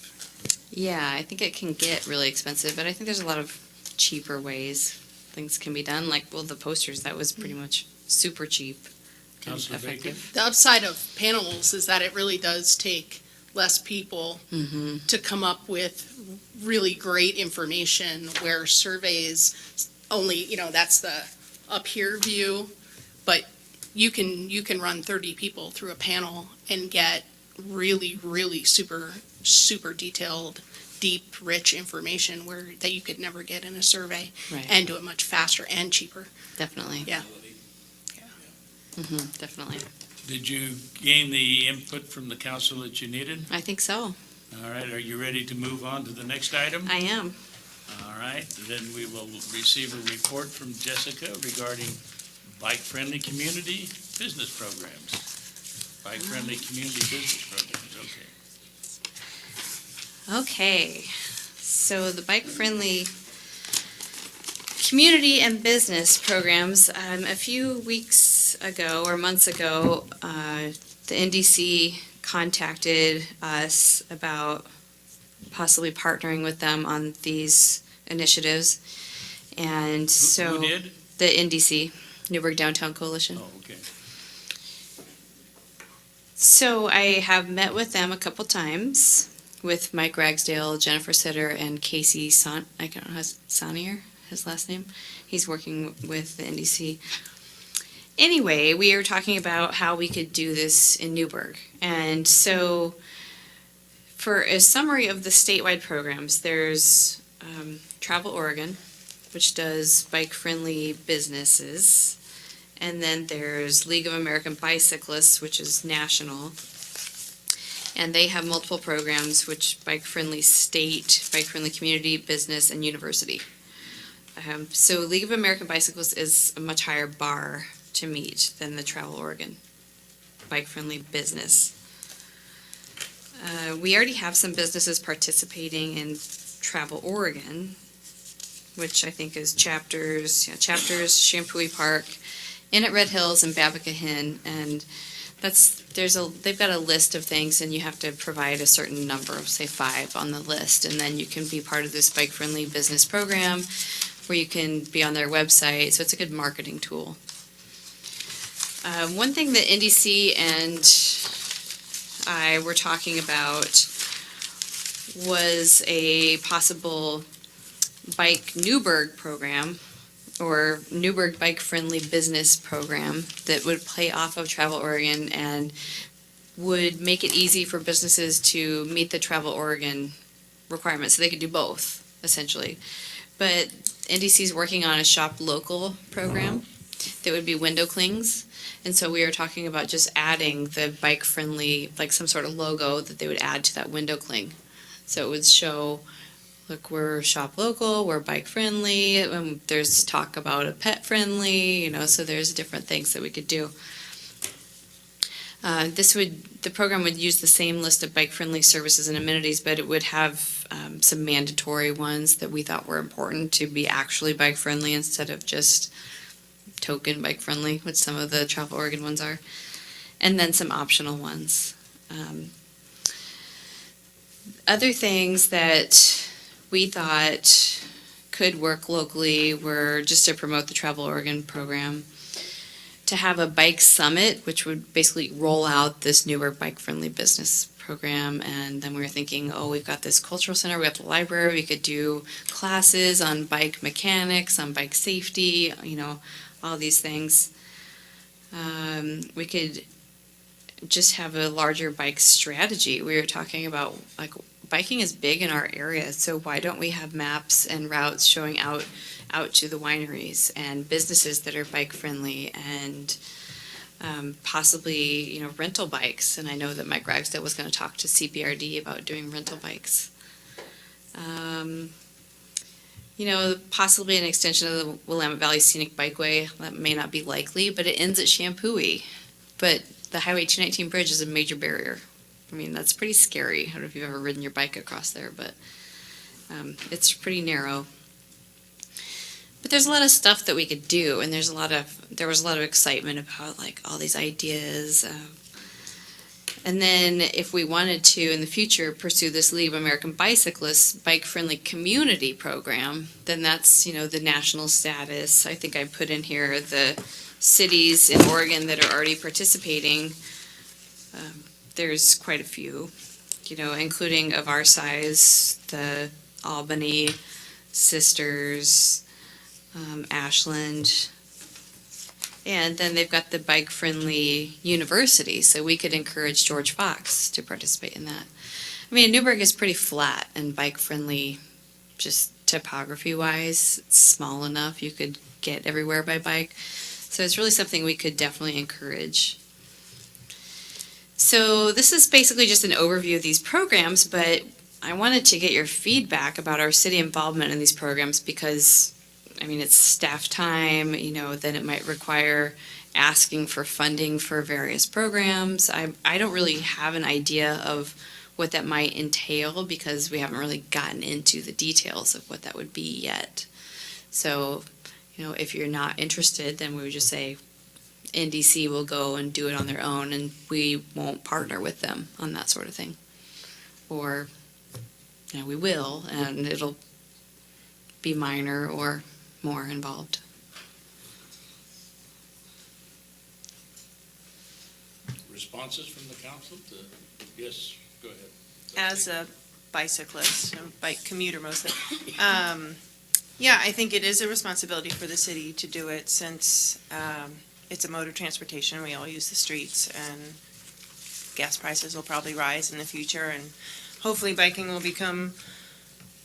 Yeah, I think it can get really expensive, but I think there's a lot of cheaper ways things can be done. Like, the posters, that was pretty much super cheap and Councilor Bacon? effective. The upside of panels is that it really does take less people Mm-hmm. to come up with really great information, where surveys only, that's the up here view, but you can run 30 people through a panel and get really, really super detailed, deep, rich information that you could never get in a survey, Right. and do it much faster and cheaper. Definitely. Yeah. Definitely. Did you gain the input from the council that you needed? I think so. All right, are you ready to move on to the next item? I am. All right, then we will receive a report from Jessica regarding bike-friendly community business programs. Bike-friendly community business programs, okay. Okay, so the bike-friendly community and business programs, a few weeks ago or months ago, the NDC contacted us about possibly partnering with them on these initiatives. And so. Who did? The NDC, Newberg Downtown Coalition. Oh, okay. So I have met with them a couple times, with Mike Ragsdale, Jennifer Sitter, and Casey I don't know, Sonier, his last name. He's working with the NDC. Anyway, we were talking about how we could do this in Newberg. And so for a summary of the statewide programs, there's Travel Oregon, which does bike-friendly businesses. And then there's League of American Bicyclists, which is national. And they have multiple programs, which bike-friendly state, bike-friendly community, business, and university. So League of American Bicyclists is a much higher bar to meet than the Travel Oregon bike-friendly business. We already have some businesses participating in Travel Oregon, which I think is Chapters, Shampooey Park, Inn at Red Hills, and Babbickahin, and they've got a list of things, and you have to provide a certain number of, say, 5 on the list, and then you can be part of this bike-friendly business program, where you can be on their website, so it's a good marketing tool. One thing that NDC and I were talking about was a possible Bike Newberg program, or Newberg bike-friendly business program that would play off of Travel Oregon and would make it easy for businesses to meet the Travel Oregon requirements, so they could do both, essentially. But NDC is working on a shop local program that would be window clings, and so we are talking about just adding the bike-friendly, like some sort of logo that they would add to that window cling. So it would show, look, we're shop local, we're bike friendly, and there's talk about a pet friendly, so there's different things that we could do. The program would use the same list of bike friendly services and amenities, but it would have some mandatory ones that we thought were important to be actually bike friendly instead of just token bike friendly, which some of the Travel Oregon ones are, and then some optional ones. Other things that we thought could work locally were just to promote the Travel Oregon program, to have a bike summit, which would basically roll out this newer bike-friendly business program. And then we were thinking, we've got this cultural center, we got the library, we could do classes on bike mechanics, on bike safety, all these things. We could just have a larger bike strategy. We were talking about, like, biking is big in our area, so why don't we have maps and routes showing out to the wineries and businesses that are bike friendly, and possibly rental bikes. And I know that Mike Ragsdale was going to talk to CPRD about doing rental bikes. Possibly an extension of the Willamette Valley Scenic Bikeway. That may not be likely, but it ends at Shampooey. But the Highway 219 bridge is a major barrier. I mean, that's pretty scary. I don't know if you've ever ridden your bike across there, but it's pretty narrow. But there's a lot of stuff that we could do, and there was a lot of excitement about, like, all these ideas. And then if we wanted to, in the future, pursue this League of American Bicyclists bike-friendly community program, then that's, the national status. I think I put in here the cities in Oregon that are already participating. There's quite a few, including of our size, the Albany, Sisters, Ashland, and then they've got the bike-friendly university, so we could encourage George Fox to participate in that. I mean, Newberg is pretty flat and bike-friendly, just topography-wise. It's small enough you could get everywhere by bike, so it's really something we could definitely encourage. So this is basically just an overview of these programs, but I wanted to get your feedback about our city involvement in these programs because, it's staff time, then it might require asking for funding for various programs. I don't really have an idea of what that might entail because we haven't really gotten into the details of what that would be yet. So, if you're not interested, then we would just say NDC will go and do it on their own and we won't partner with them on that sort of thing. Or, we will, and it'll be minor or more involved. Responses from the council to, yes, go ahead. As a bicyclist, a bike commuter mostly, yeah, I think it is a responsibility for the city to do it since it's a mode of transportation. We all use the streets, and gas prices will probably rise in the future, and hopefully biking will become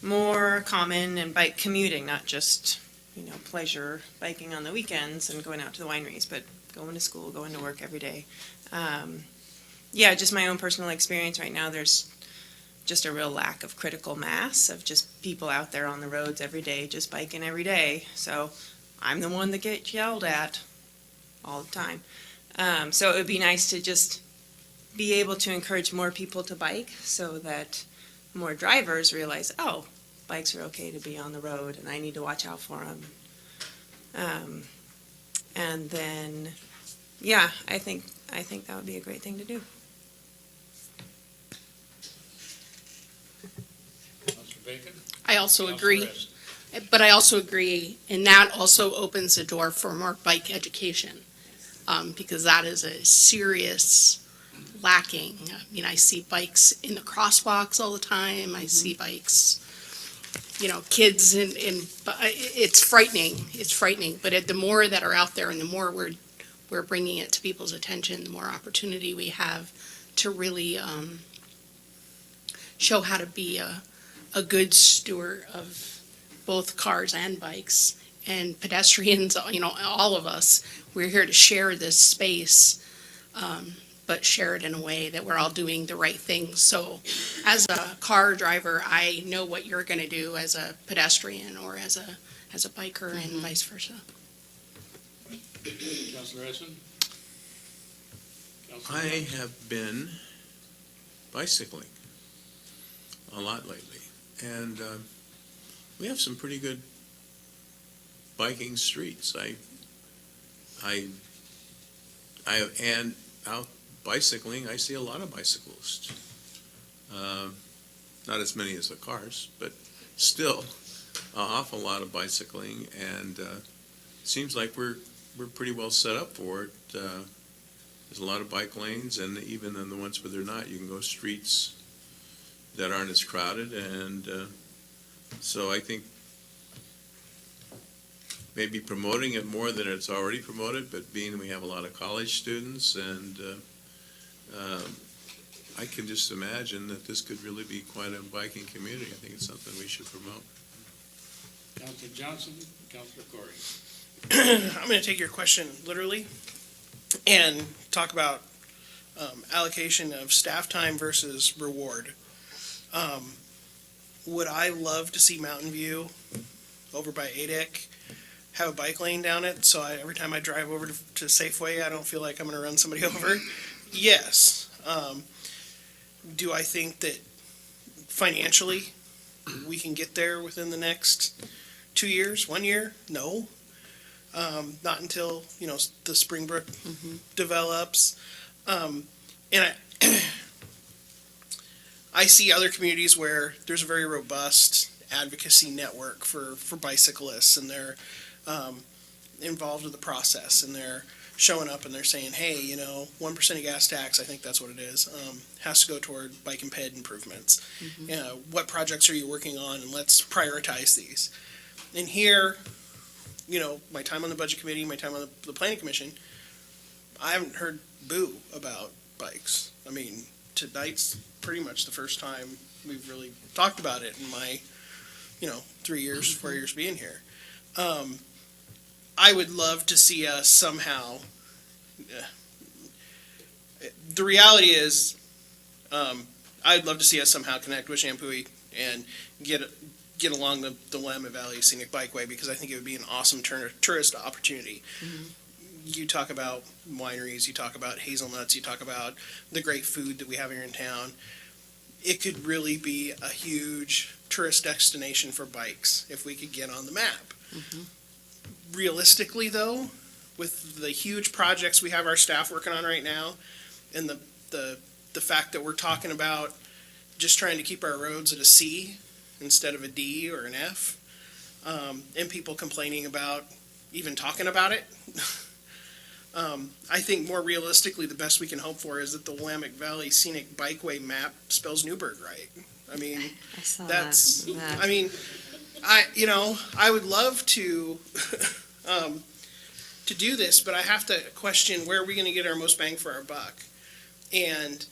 more common, and bike commuting, not just, pleasure biking on the weekends and going out to the wineries, but going to school, going to work every day. Yeah, just my own personal experience right now, there's just a real lack of critical mass of just people out there on the roads every day, just biking every day. So I'm the one that gets yelled at all the time. So it would be nice to just be able to encourage more people to bike so that more drivers realize, oh, bikes are okay to be on the road and I need to watch out for them. And then, yeah, I think that would be a great thing to do. Councilor Bacon? I also Councilor agree. Hess? But I also agree, and that also opens the door for more bike education, because that is a serious lacking. I mean, I see bikes in the crosswalks all the time. I see bikes, kids it's frightening. It's frightening. But the more that are out there and the more we're bringing it to people's attention, the more opportunity we have to really show how to be a good steward of both cars and bikes and pedestrians, all of us. We're here to share this space, but share it in a way that we're all doing the right thing. So as a car driver, I know what you're going to do as a pedestrian or as a biker and vice versa. Councilor Hessen? Councilor I Jones? have been bicycling a lot lately, and we have some pretty good biking streets. And out bicycling, I see a lot of bicyclists. Not as many as the cars, but still an awful lot of bicycling, and it seems like we're pretty well set up for it. There's a lot of bike lanes, and even in the ones where they're not, you can go streets that aren't as crowded, and so I think maybe promoting it more than it's already promoted, but being we have a lot of college students, and I can just imagine that this could really be quite a biking community. I think it's something we should promote. Councilor Johnson, Councilor Corey. I'm going to take your question literally and talk about allocation of staff time versus reward. Would I love to see Mountain View over by ADEC have a bike lane down it, so every time I drive over to Safeway, I don't feel like I'm going to run somebody over? Yes. Do I think that financially we can get there within the next 2 years, 1 year? No. Not until, the Springbrook develops. And I see other communities where there's a very robust advocacy network for bicyclists, and they're involved with the process, and they're showing up and they're saying, hey, 1% of gas tax, I think that's what it is, has to go toward bike and ped improvements. What projects are you working on, and let's prioritize these. And here, my time on the budget committee, my time on the planning commission, I haven't heard boo about bikes. I mean, tonight's pretty much the first time we've really talked about it in my, 4 years being here. I would love to see us somehow, the reality is, I'd love to see us somehow connect with Shampooey and get along the Willamette Valley Scenic Bikeway, because I think it would be an awesome tourist opportunity. you talk about wineries, you talk about hazelnuts, you talk about the great food that we have here in town. It could really be a huge tourist destination for bikes if we could get on the map. Realistically, though, with the huge projects we have our staff working on right now, and the fact that we're talking about just trying to keep our roads at a C instead of a D or an F, and people complaining about even talking about it, I think more realistically, the best we can hope for is that the Willamette Valley Scenic Bikeway map spells Newberg right. I mean, I saw that's, that. I mean, I would love to, to do this, but I have to question where are we gonna get our most bang for our buck? And,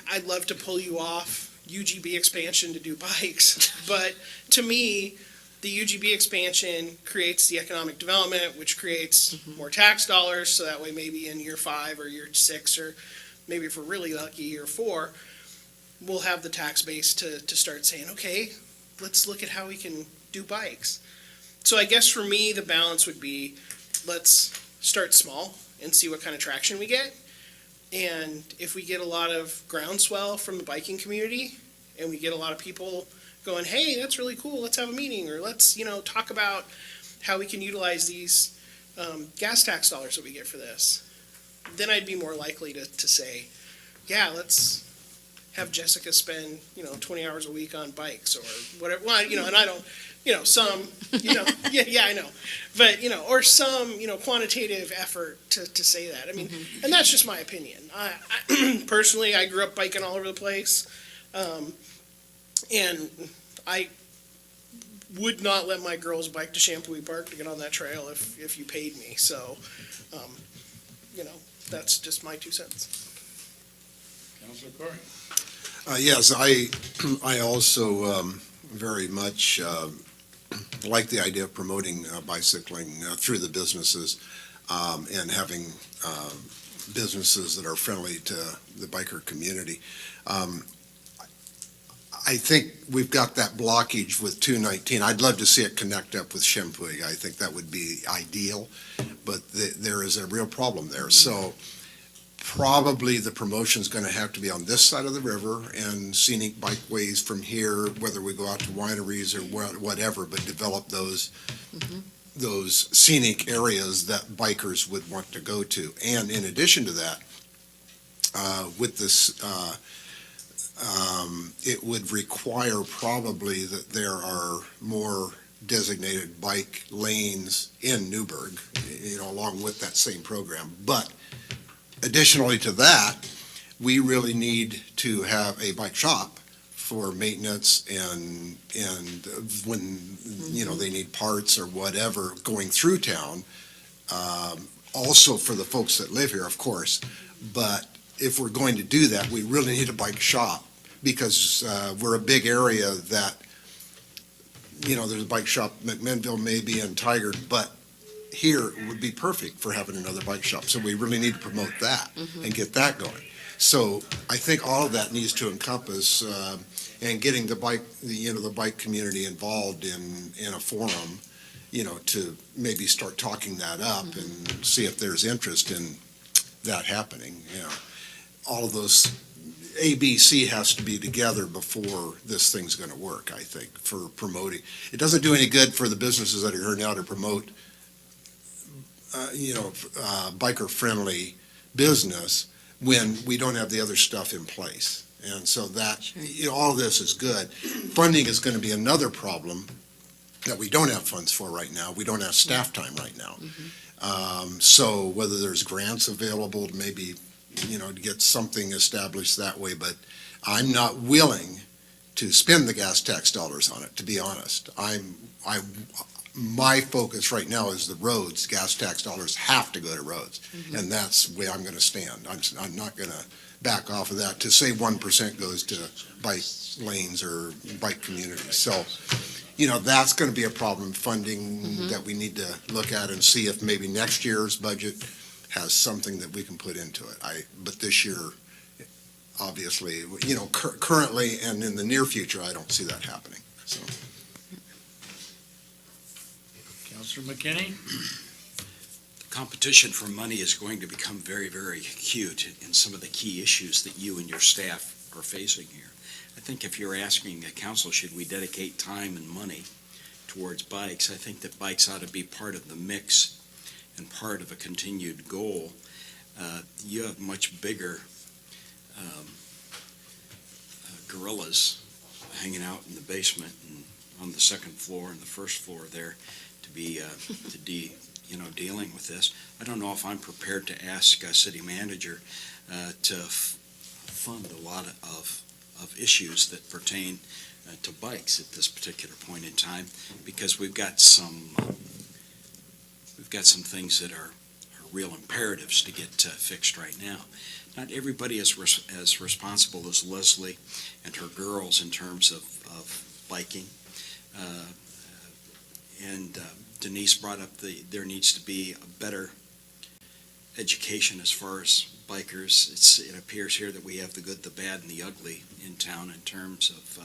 I'd love to pull you off UGB expansion to do bikes, but to me, the UGB expansion creates the economic development, which creates more tax dollars, so that way maybe in year 5 or year 6, or maybe if we're really lucky, year 4, we'll have the tax base to start saying, okay, let's look at how we can do bikes. So I guess for me, the balance would be, let's start small and see what kind of traction we get. And if we get a lot of groundswell from the biking community, and we get a lot of people going, hey, that's really cool, let's have a meeting, or let's, talk about how we can utilize these gas tax dollars that we get for this, then I'd be more likely to say, yeah, let's have Jessica spend, 20 hours a week on bikes or whatever. Well, and I don't, some, yeah, I know. But, or some, quantitative effort to say that. I mean, and that's just my opinion. I personally, I grew up biking all over the place. And I would not let my girls bike to Shampooey Park to get on that trail if you paid me. So, that's just my 2 cents. Councilor Corey? Yes, I also very much like the idea of promoting bicycling through the businesses and having businesses that are friendly to the biker community. I think we've got that blockage with 219. I'd love to see it connect up with Shampooey. I think that would be ideal, but there is a real problem there. So probably the promotion's going to have to be on this side of the river and scenic bikeways from here, whether we go out to wineries or whatever, but develop those scenic areas that bikers would want to go to. And in addition to that, with this, it would require probably that there are more designated bike lanes in Newberg, along with that same program. But additionally to that, we really need to have a bike shop for maintenance and when, they need parts or whatever going through town. Also for the folks that live here, of course. But if we're going to do that, we really need a bike shop because we're a big area that, there's a bike shop, McMinnville maybe and Tigard, but here would be perfect for having another bike shop. So we really need to promote that and get that going. So I think all of that needs to encompass and getting the bike community involved in a forum, to maybe start talking that up and see if there's interest in that happening. All of those ABC has to be together before this thing's going to work, I think, for promoting. It doesn't do any good for the businesses that are here now to promote biker-friendly business when we don't have the other stuff in place. And so that, all of this is good. Funding is going to be another problem that we don't have funds for right now. We don't have staff time right now. So whether there's grants available to maybe, to get something established that way, but I'm not willing to spend the gas tax dollars on it, to be honest. My focus right now is the roads. Gas tax dollars have to go to roads, and that's the way I'm going to stand. I'm not going to back off of that to say 1% goes to bike lanes or bike communities. So, that's going to be a problem, funding that we need to look at and see if maybe next year's budget has something that we can put into it. But this year, obviously, currently and in the near future, I don't see that happening. So. Councilor McKinney? competition for money is going to become very, very acute in some of the key issues that you and your staff are facing here. I think if you're asking the council, should we dedicate time and money towards bikes, I think that bikes ought to be part of the mix and part of a continued goal. You have much bigger gorillas hanging out in the basement and on the second floor and the first floor there to be dealing with this. I don't know if I'm prepared to ask a city manager to fund a lot of issues that pertain to bikes at this particular point in time, because we've got some things that are real imperatives to get fixed right now. Not everybody is as responsible as Leslie and her girls in terms of biking. And Denise brought up there needs to be a better education as far as bikers. It appears here that we have the good, the bad, and the ugly in town in terms of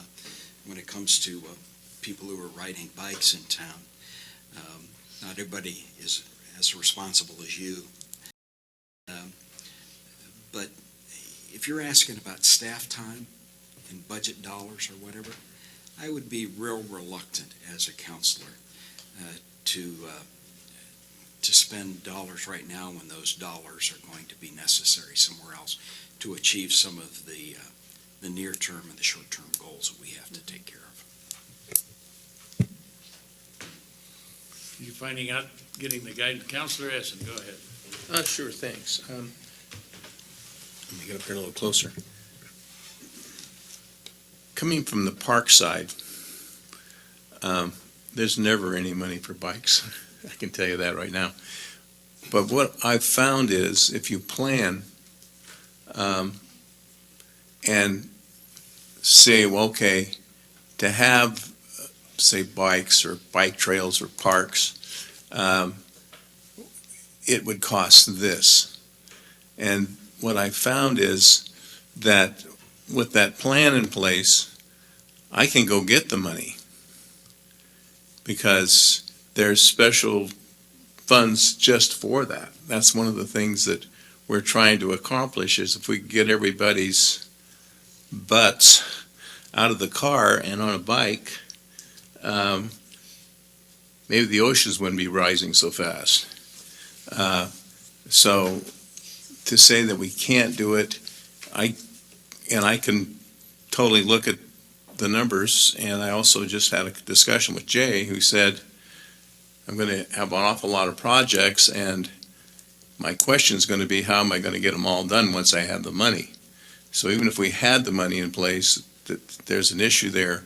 when it comes to people who are riding bikes in town. Not everybody is as responsible as you. But if you're asking about staff time and budget dollars or whatever, I would be real reluctant as a counselor to spend dollars right now when those dollars are going to be necessary somewhere else to achieve some of the near-term and the short-term goals that we have to take care of. You finding out, getting the guidance, Counselor Essen, go ahead. Sure, thanks. Let me get up here a little closer. Coming from the park side, there's never any money for bikes. I can tell you that right now. But what I've found is if you plan and say, well, okay, to have, say, bikes or bike trails or parks, it would cost this. And what I found is that with that plan in place, I can go get the money because there's special funds just for that. That's one of the things that we're trying to accomplish is if we get everybody's butts out of the car and on a bike, maybe the oceans wouldn't be rising so fast. So to say that we can't do it, I can totally look at the numbers, and I also just had a discussion with Jay who said, I'm going to have an awful lot of projects, and my question is going to be, how am I going to get them all done once I have the money? So even if we had the money in place, there's an issue there.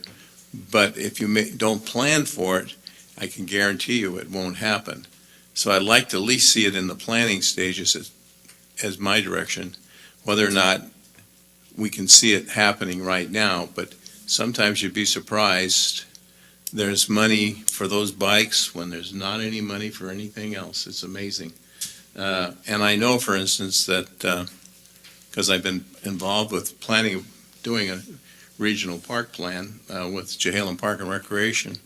But if you don't plan for it, I can guarantee you it won't happen. So I'd like to at least see it in the planning stages as my direction, whether or not we can see it happening right now. But sometimes you'd be surprised. There's money for those bikes when there's not any money for anything else. It's amazing. And I know, for instance, that because I've been involved with planning, doing a regional park plan with Jehalem Park and Recreation,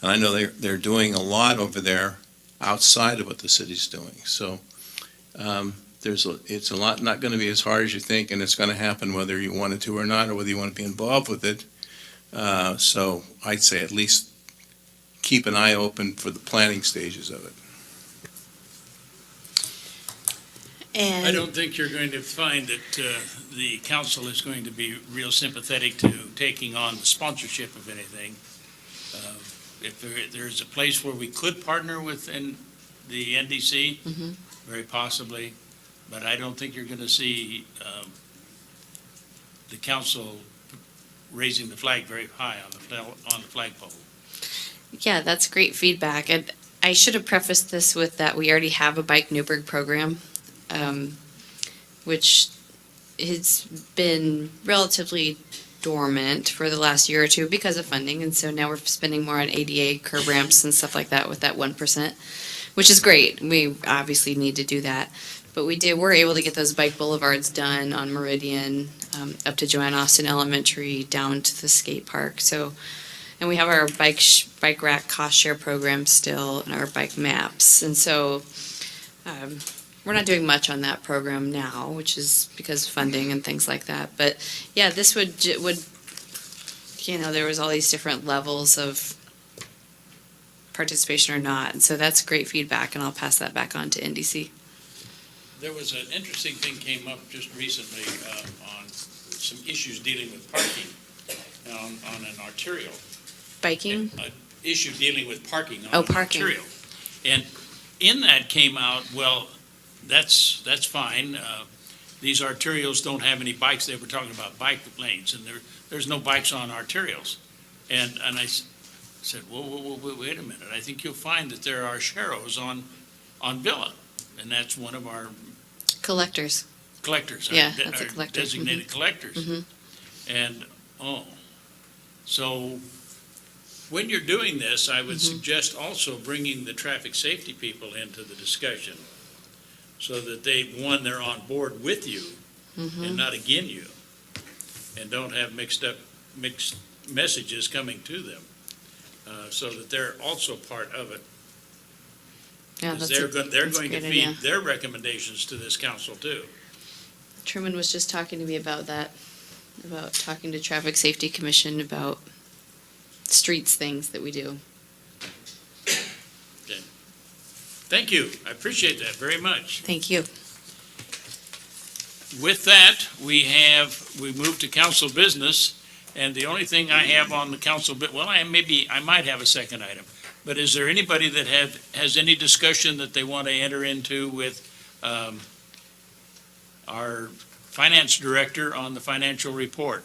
and I know they're doing a lot over there outside of what the city's doing. So it's a lot, not going to be as hard as you think, and it's going to happen whether you wanted to or not, or whether you want to be involved with it. So I'd say at least keep an eye open for the planning stages of it. I don't think you're going to find that the council is going to be real sympathetic to taking on the sponsorship of anything. If there's a place where we could partner with the NDC, very possibly, but I don't think you're going to see the council raising the flag very high on the flagpole. Yeah, that's great feedback. And I should have prefaced this with that we already have a Bike Newberg program, which has been relatively dormant for the last year or two because of funding. And so now we're spending more on ADA curb ramps and stuff like that with that 1%, which is great. We obviously need to do that. But we're able to get those bike boulevards done on Meridian, up to Joanne Austin Elementary, down to the skate park. So, and we have our bike rack cost share program still and our bike maps. And so we're not doing much on that program now, which is because of funding and things like that. But yeah, this would, there was all these different levels of participation or not. And so that's great feedback, and I'll pass that back on to NDC. There was an interesting thing came up just recently on some issues dealing with parking on an arterial. Biking? An issue dealing with parking on Oh, an parking. arterial. And in that came out, well, that's fine. These arterials don't have any bikes. They were talking about bike lanes, and there's no bikes on arterials. And I said, whoa, wait a minute. I think you'll find that there are sharrows on Villa, and that's one of our Collectors. collectors. Yeah, our that's a collector. Designated collectors. Mhm. And, so when you're doing this, I would suggest also bringing the traffic safety people into the discussion so that they're on board with you and not again you, and don't have mixed messages coming to them, so that they're also part of it. Yeah, Because that's they're that's a going to great feed idea. their recommendations to this council too. Truman was just talking to me about that, about talking to Traffic Safety Commission about streets things that we do. Thank you. I appreciate that very much. Thank you. With that, we move to council business, and the only thing I have on the council I might have a second item, but is there anybody that has any discussion that they want to enter into with our finance director on the financial report?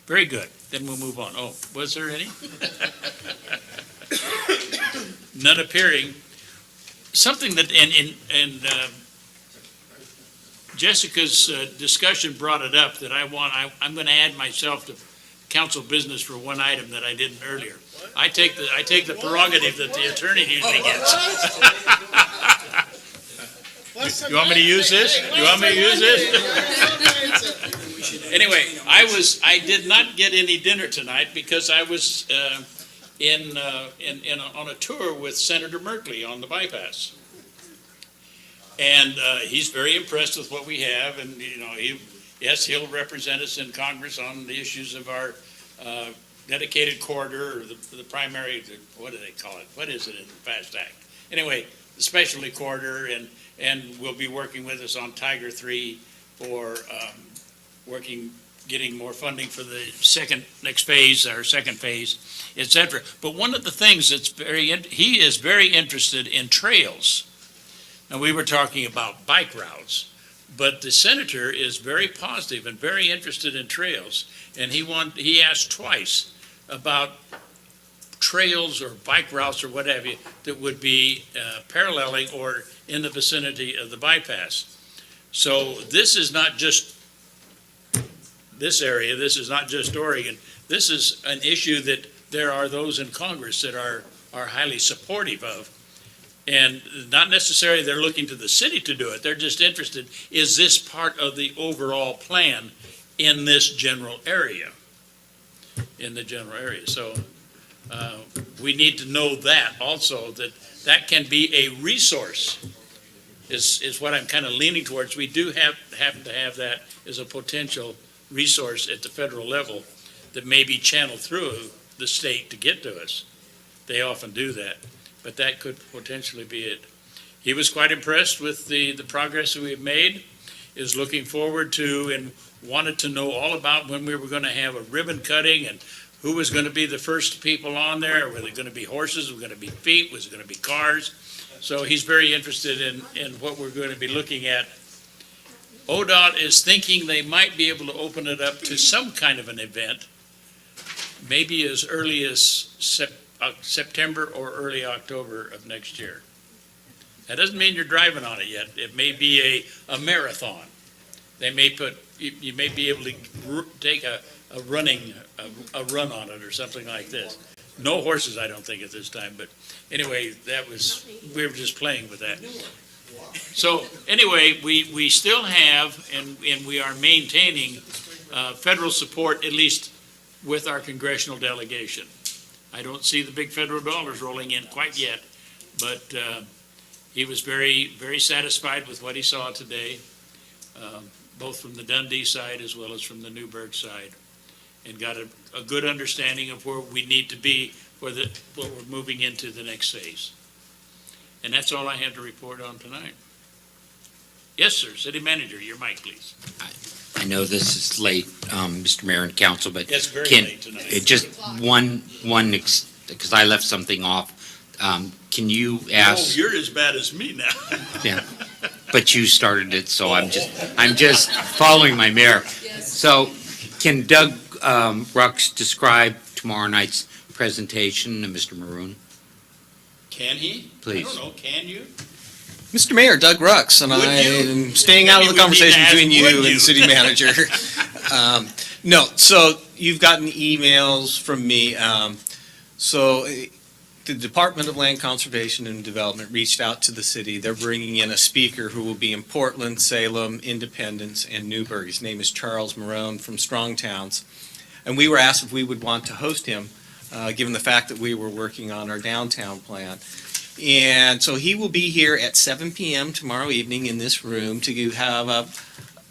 Very good. Then we'll move on. Oh, was there any? None appearing. Something that, and Jessica's discussion brought it up that I'm going to add myself to council business for one item that I didn't earlier. I take the prerogative that the attorney usually gets. You want me to use this? Anyway, I did not get any dinner tonight because I was on a tour with Senator Merkley on the bypass. And he's very impressed with what we have, and, he'll represent us in Congress on the issues of our dedicated corridor, or the primary, what do they call it? What is it in the FAST Act? Anyway, the specialty corridor, and will be working with us on Tiger 3 for getting more funding for the second phase, et cetera. But one of the things he is very interested in trails. Now, we were talking about bike routes, but the senator is very positive and very interested in trails. And he asked twice about trails or bike routes or what have you that would be paralleling or in the vicinity of the bypass. So this is not just this area, this is not just Oregon. This is an issue that there are those in Congress that are highly supportive of. And not necessarily they're looking to the city to do it, they're just interested, is this part of the overall plan in this general area? So we need to know that also, that can be a resource, is what I'm kind of leaning towards. We do happen to have that as a potential resource at the federal level that may be channeled through the state to get to us. They often do that, but that could potentially be it. He was quite impressed with the progress that we've made, is looking forward to and wanted to know all about when we were going to have a ribbon cutting and who was going to be the first people on there. Were they going to be horses? Was it going to be feet? Was it going to be cars? So he's very interested in what we're going to be looking at. ODOT is thinking they might be able to open it up to some kind of an event, maybe as early as September or early October of next year. That doesn't mean you're driving on it yet. It may be a marathon. You may be able to take a run on it or something like this. No horses, I don't think, at this time, but anyway, we were just playing with that. So anyway, we still have, and we are maintaining federal support, at least with our congressional delegation. I don't see the big federal dollars rolling in quite yet, but He was very, very satisfied with what he saw today, both from the Dundee side as well as from the Newberg side, and got a good understanding of where we need to be what we're moving into the next phase. And that's all I have to report on tonight. Yes, sir, City Manager, your mic, please. I know this is late, Mr. Mayor and Council, but It's very can, late tonight. just one, because I left something off. Can you ask, you're as bad as me now. but you started it, so I'm just following my mayor. So can Doug Rux describe tomorrow night's presentation to Mr. Maroon? Can he? Please. I don't know, can you? Mr. Mayor, Doug Rux, and Would I you? am staying out of Maybe the we need to conversation ask, between you would and you? the city manager. No, so you've gotten emails from me. The Department of Land Conservation and Development reached out to the city. They're bringing in a speaker who will be in Portland, Salem, Independence, and Newberg. His name is Charles Marone from Strong Towns. And we were asked if we would want to host him, given the fact that we were working on our downtown plan. And so he will be here at 7 p.m. tomorrow evening in this room to have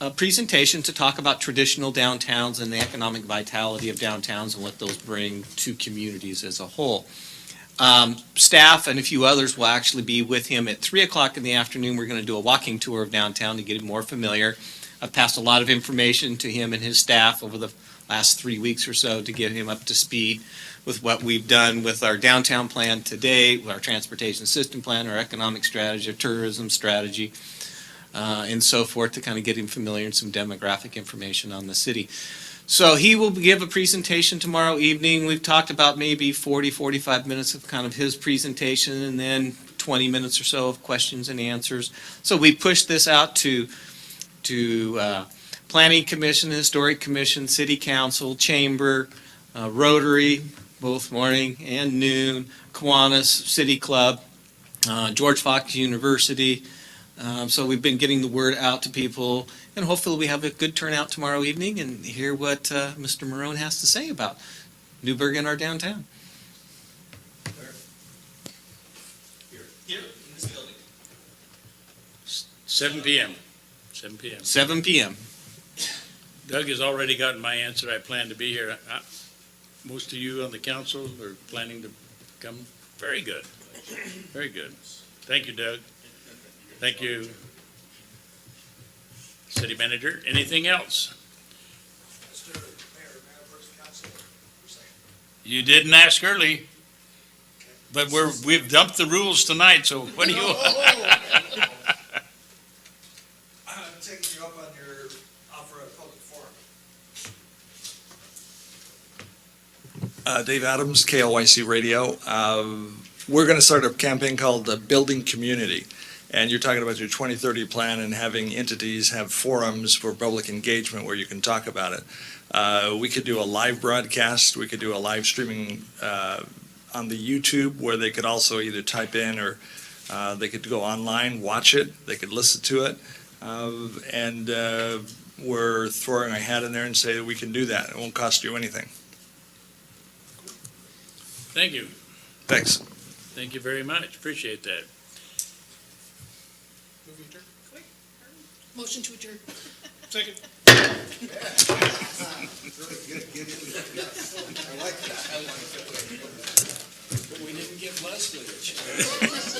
a presentation to talk about traditional downtowns and the economic vitality of downtowns and what those bring to communities as a whole. Staff and a few others will actually be with him at 3 o'clock in the afternoon. We're going to do a walking tour of downtown to get him more familiar. I've passed a lot of information to him and his staff over the last 3 weeks or so to get him up to speed with what we've done with our downtown plan to date, with our transportation system plan, our economic strategy, our tourism strategy, and so forth, to kind of get him familiar and some demographic information on the city. So he will give a presentation tomorrow evening. We've talked about maybe 40, 45 minutes of kind of his presentation and then 20 minutes or so of questions and answers. So we pushed this out to Planning Commission, Historic Commission, City Council, Chamber, Rotary, both morning and noon, Kiwanis, City Club, George Fox University. So we've been getting the word out to people, and hopefully we have a good turnout tomorrow evening and hear what Mr. Marone has to say about Newberg and our downtown. Here, in this building. 7 p.m. 7 p.m. 7 p.m. Doug has already gotten my answer. I plan to be here. Most of you on the council are planning to come. Very good. Very good. Thank you, Doug. Thank you, City Manager. Anything else? Mr. Mayor, First Council, for a second. You didn't ask early, but we've dumped the rules tonight, so what do you? I'm taking you up on your offer of public forum. Dave Adams, KLYC Radio. We're going to start a campaign called Building Community. And you're talking about your 2030 plan and having entities have forums for public engagement where you can talk about it. We could do a live broadcast. We could do a live streaming on the YouTube where they could also either type in or they could go online, watch it. They could listen to it. And we're throwing our hat in there and say that we can do that. It won't cost you anything. Thank you. Thanks. Thank you very much. Appreciate that. Motion to adjourn. Second. But we didn't give Leslie a chance.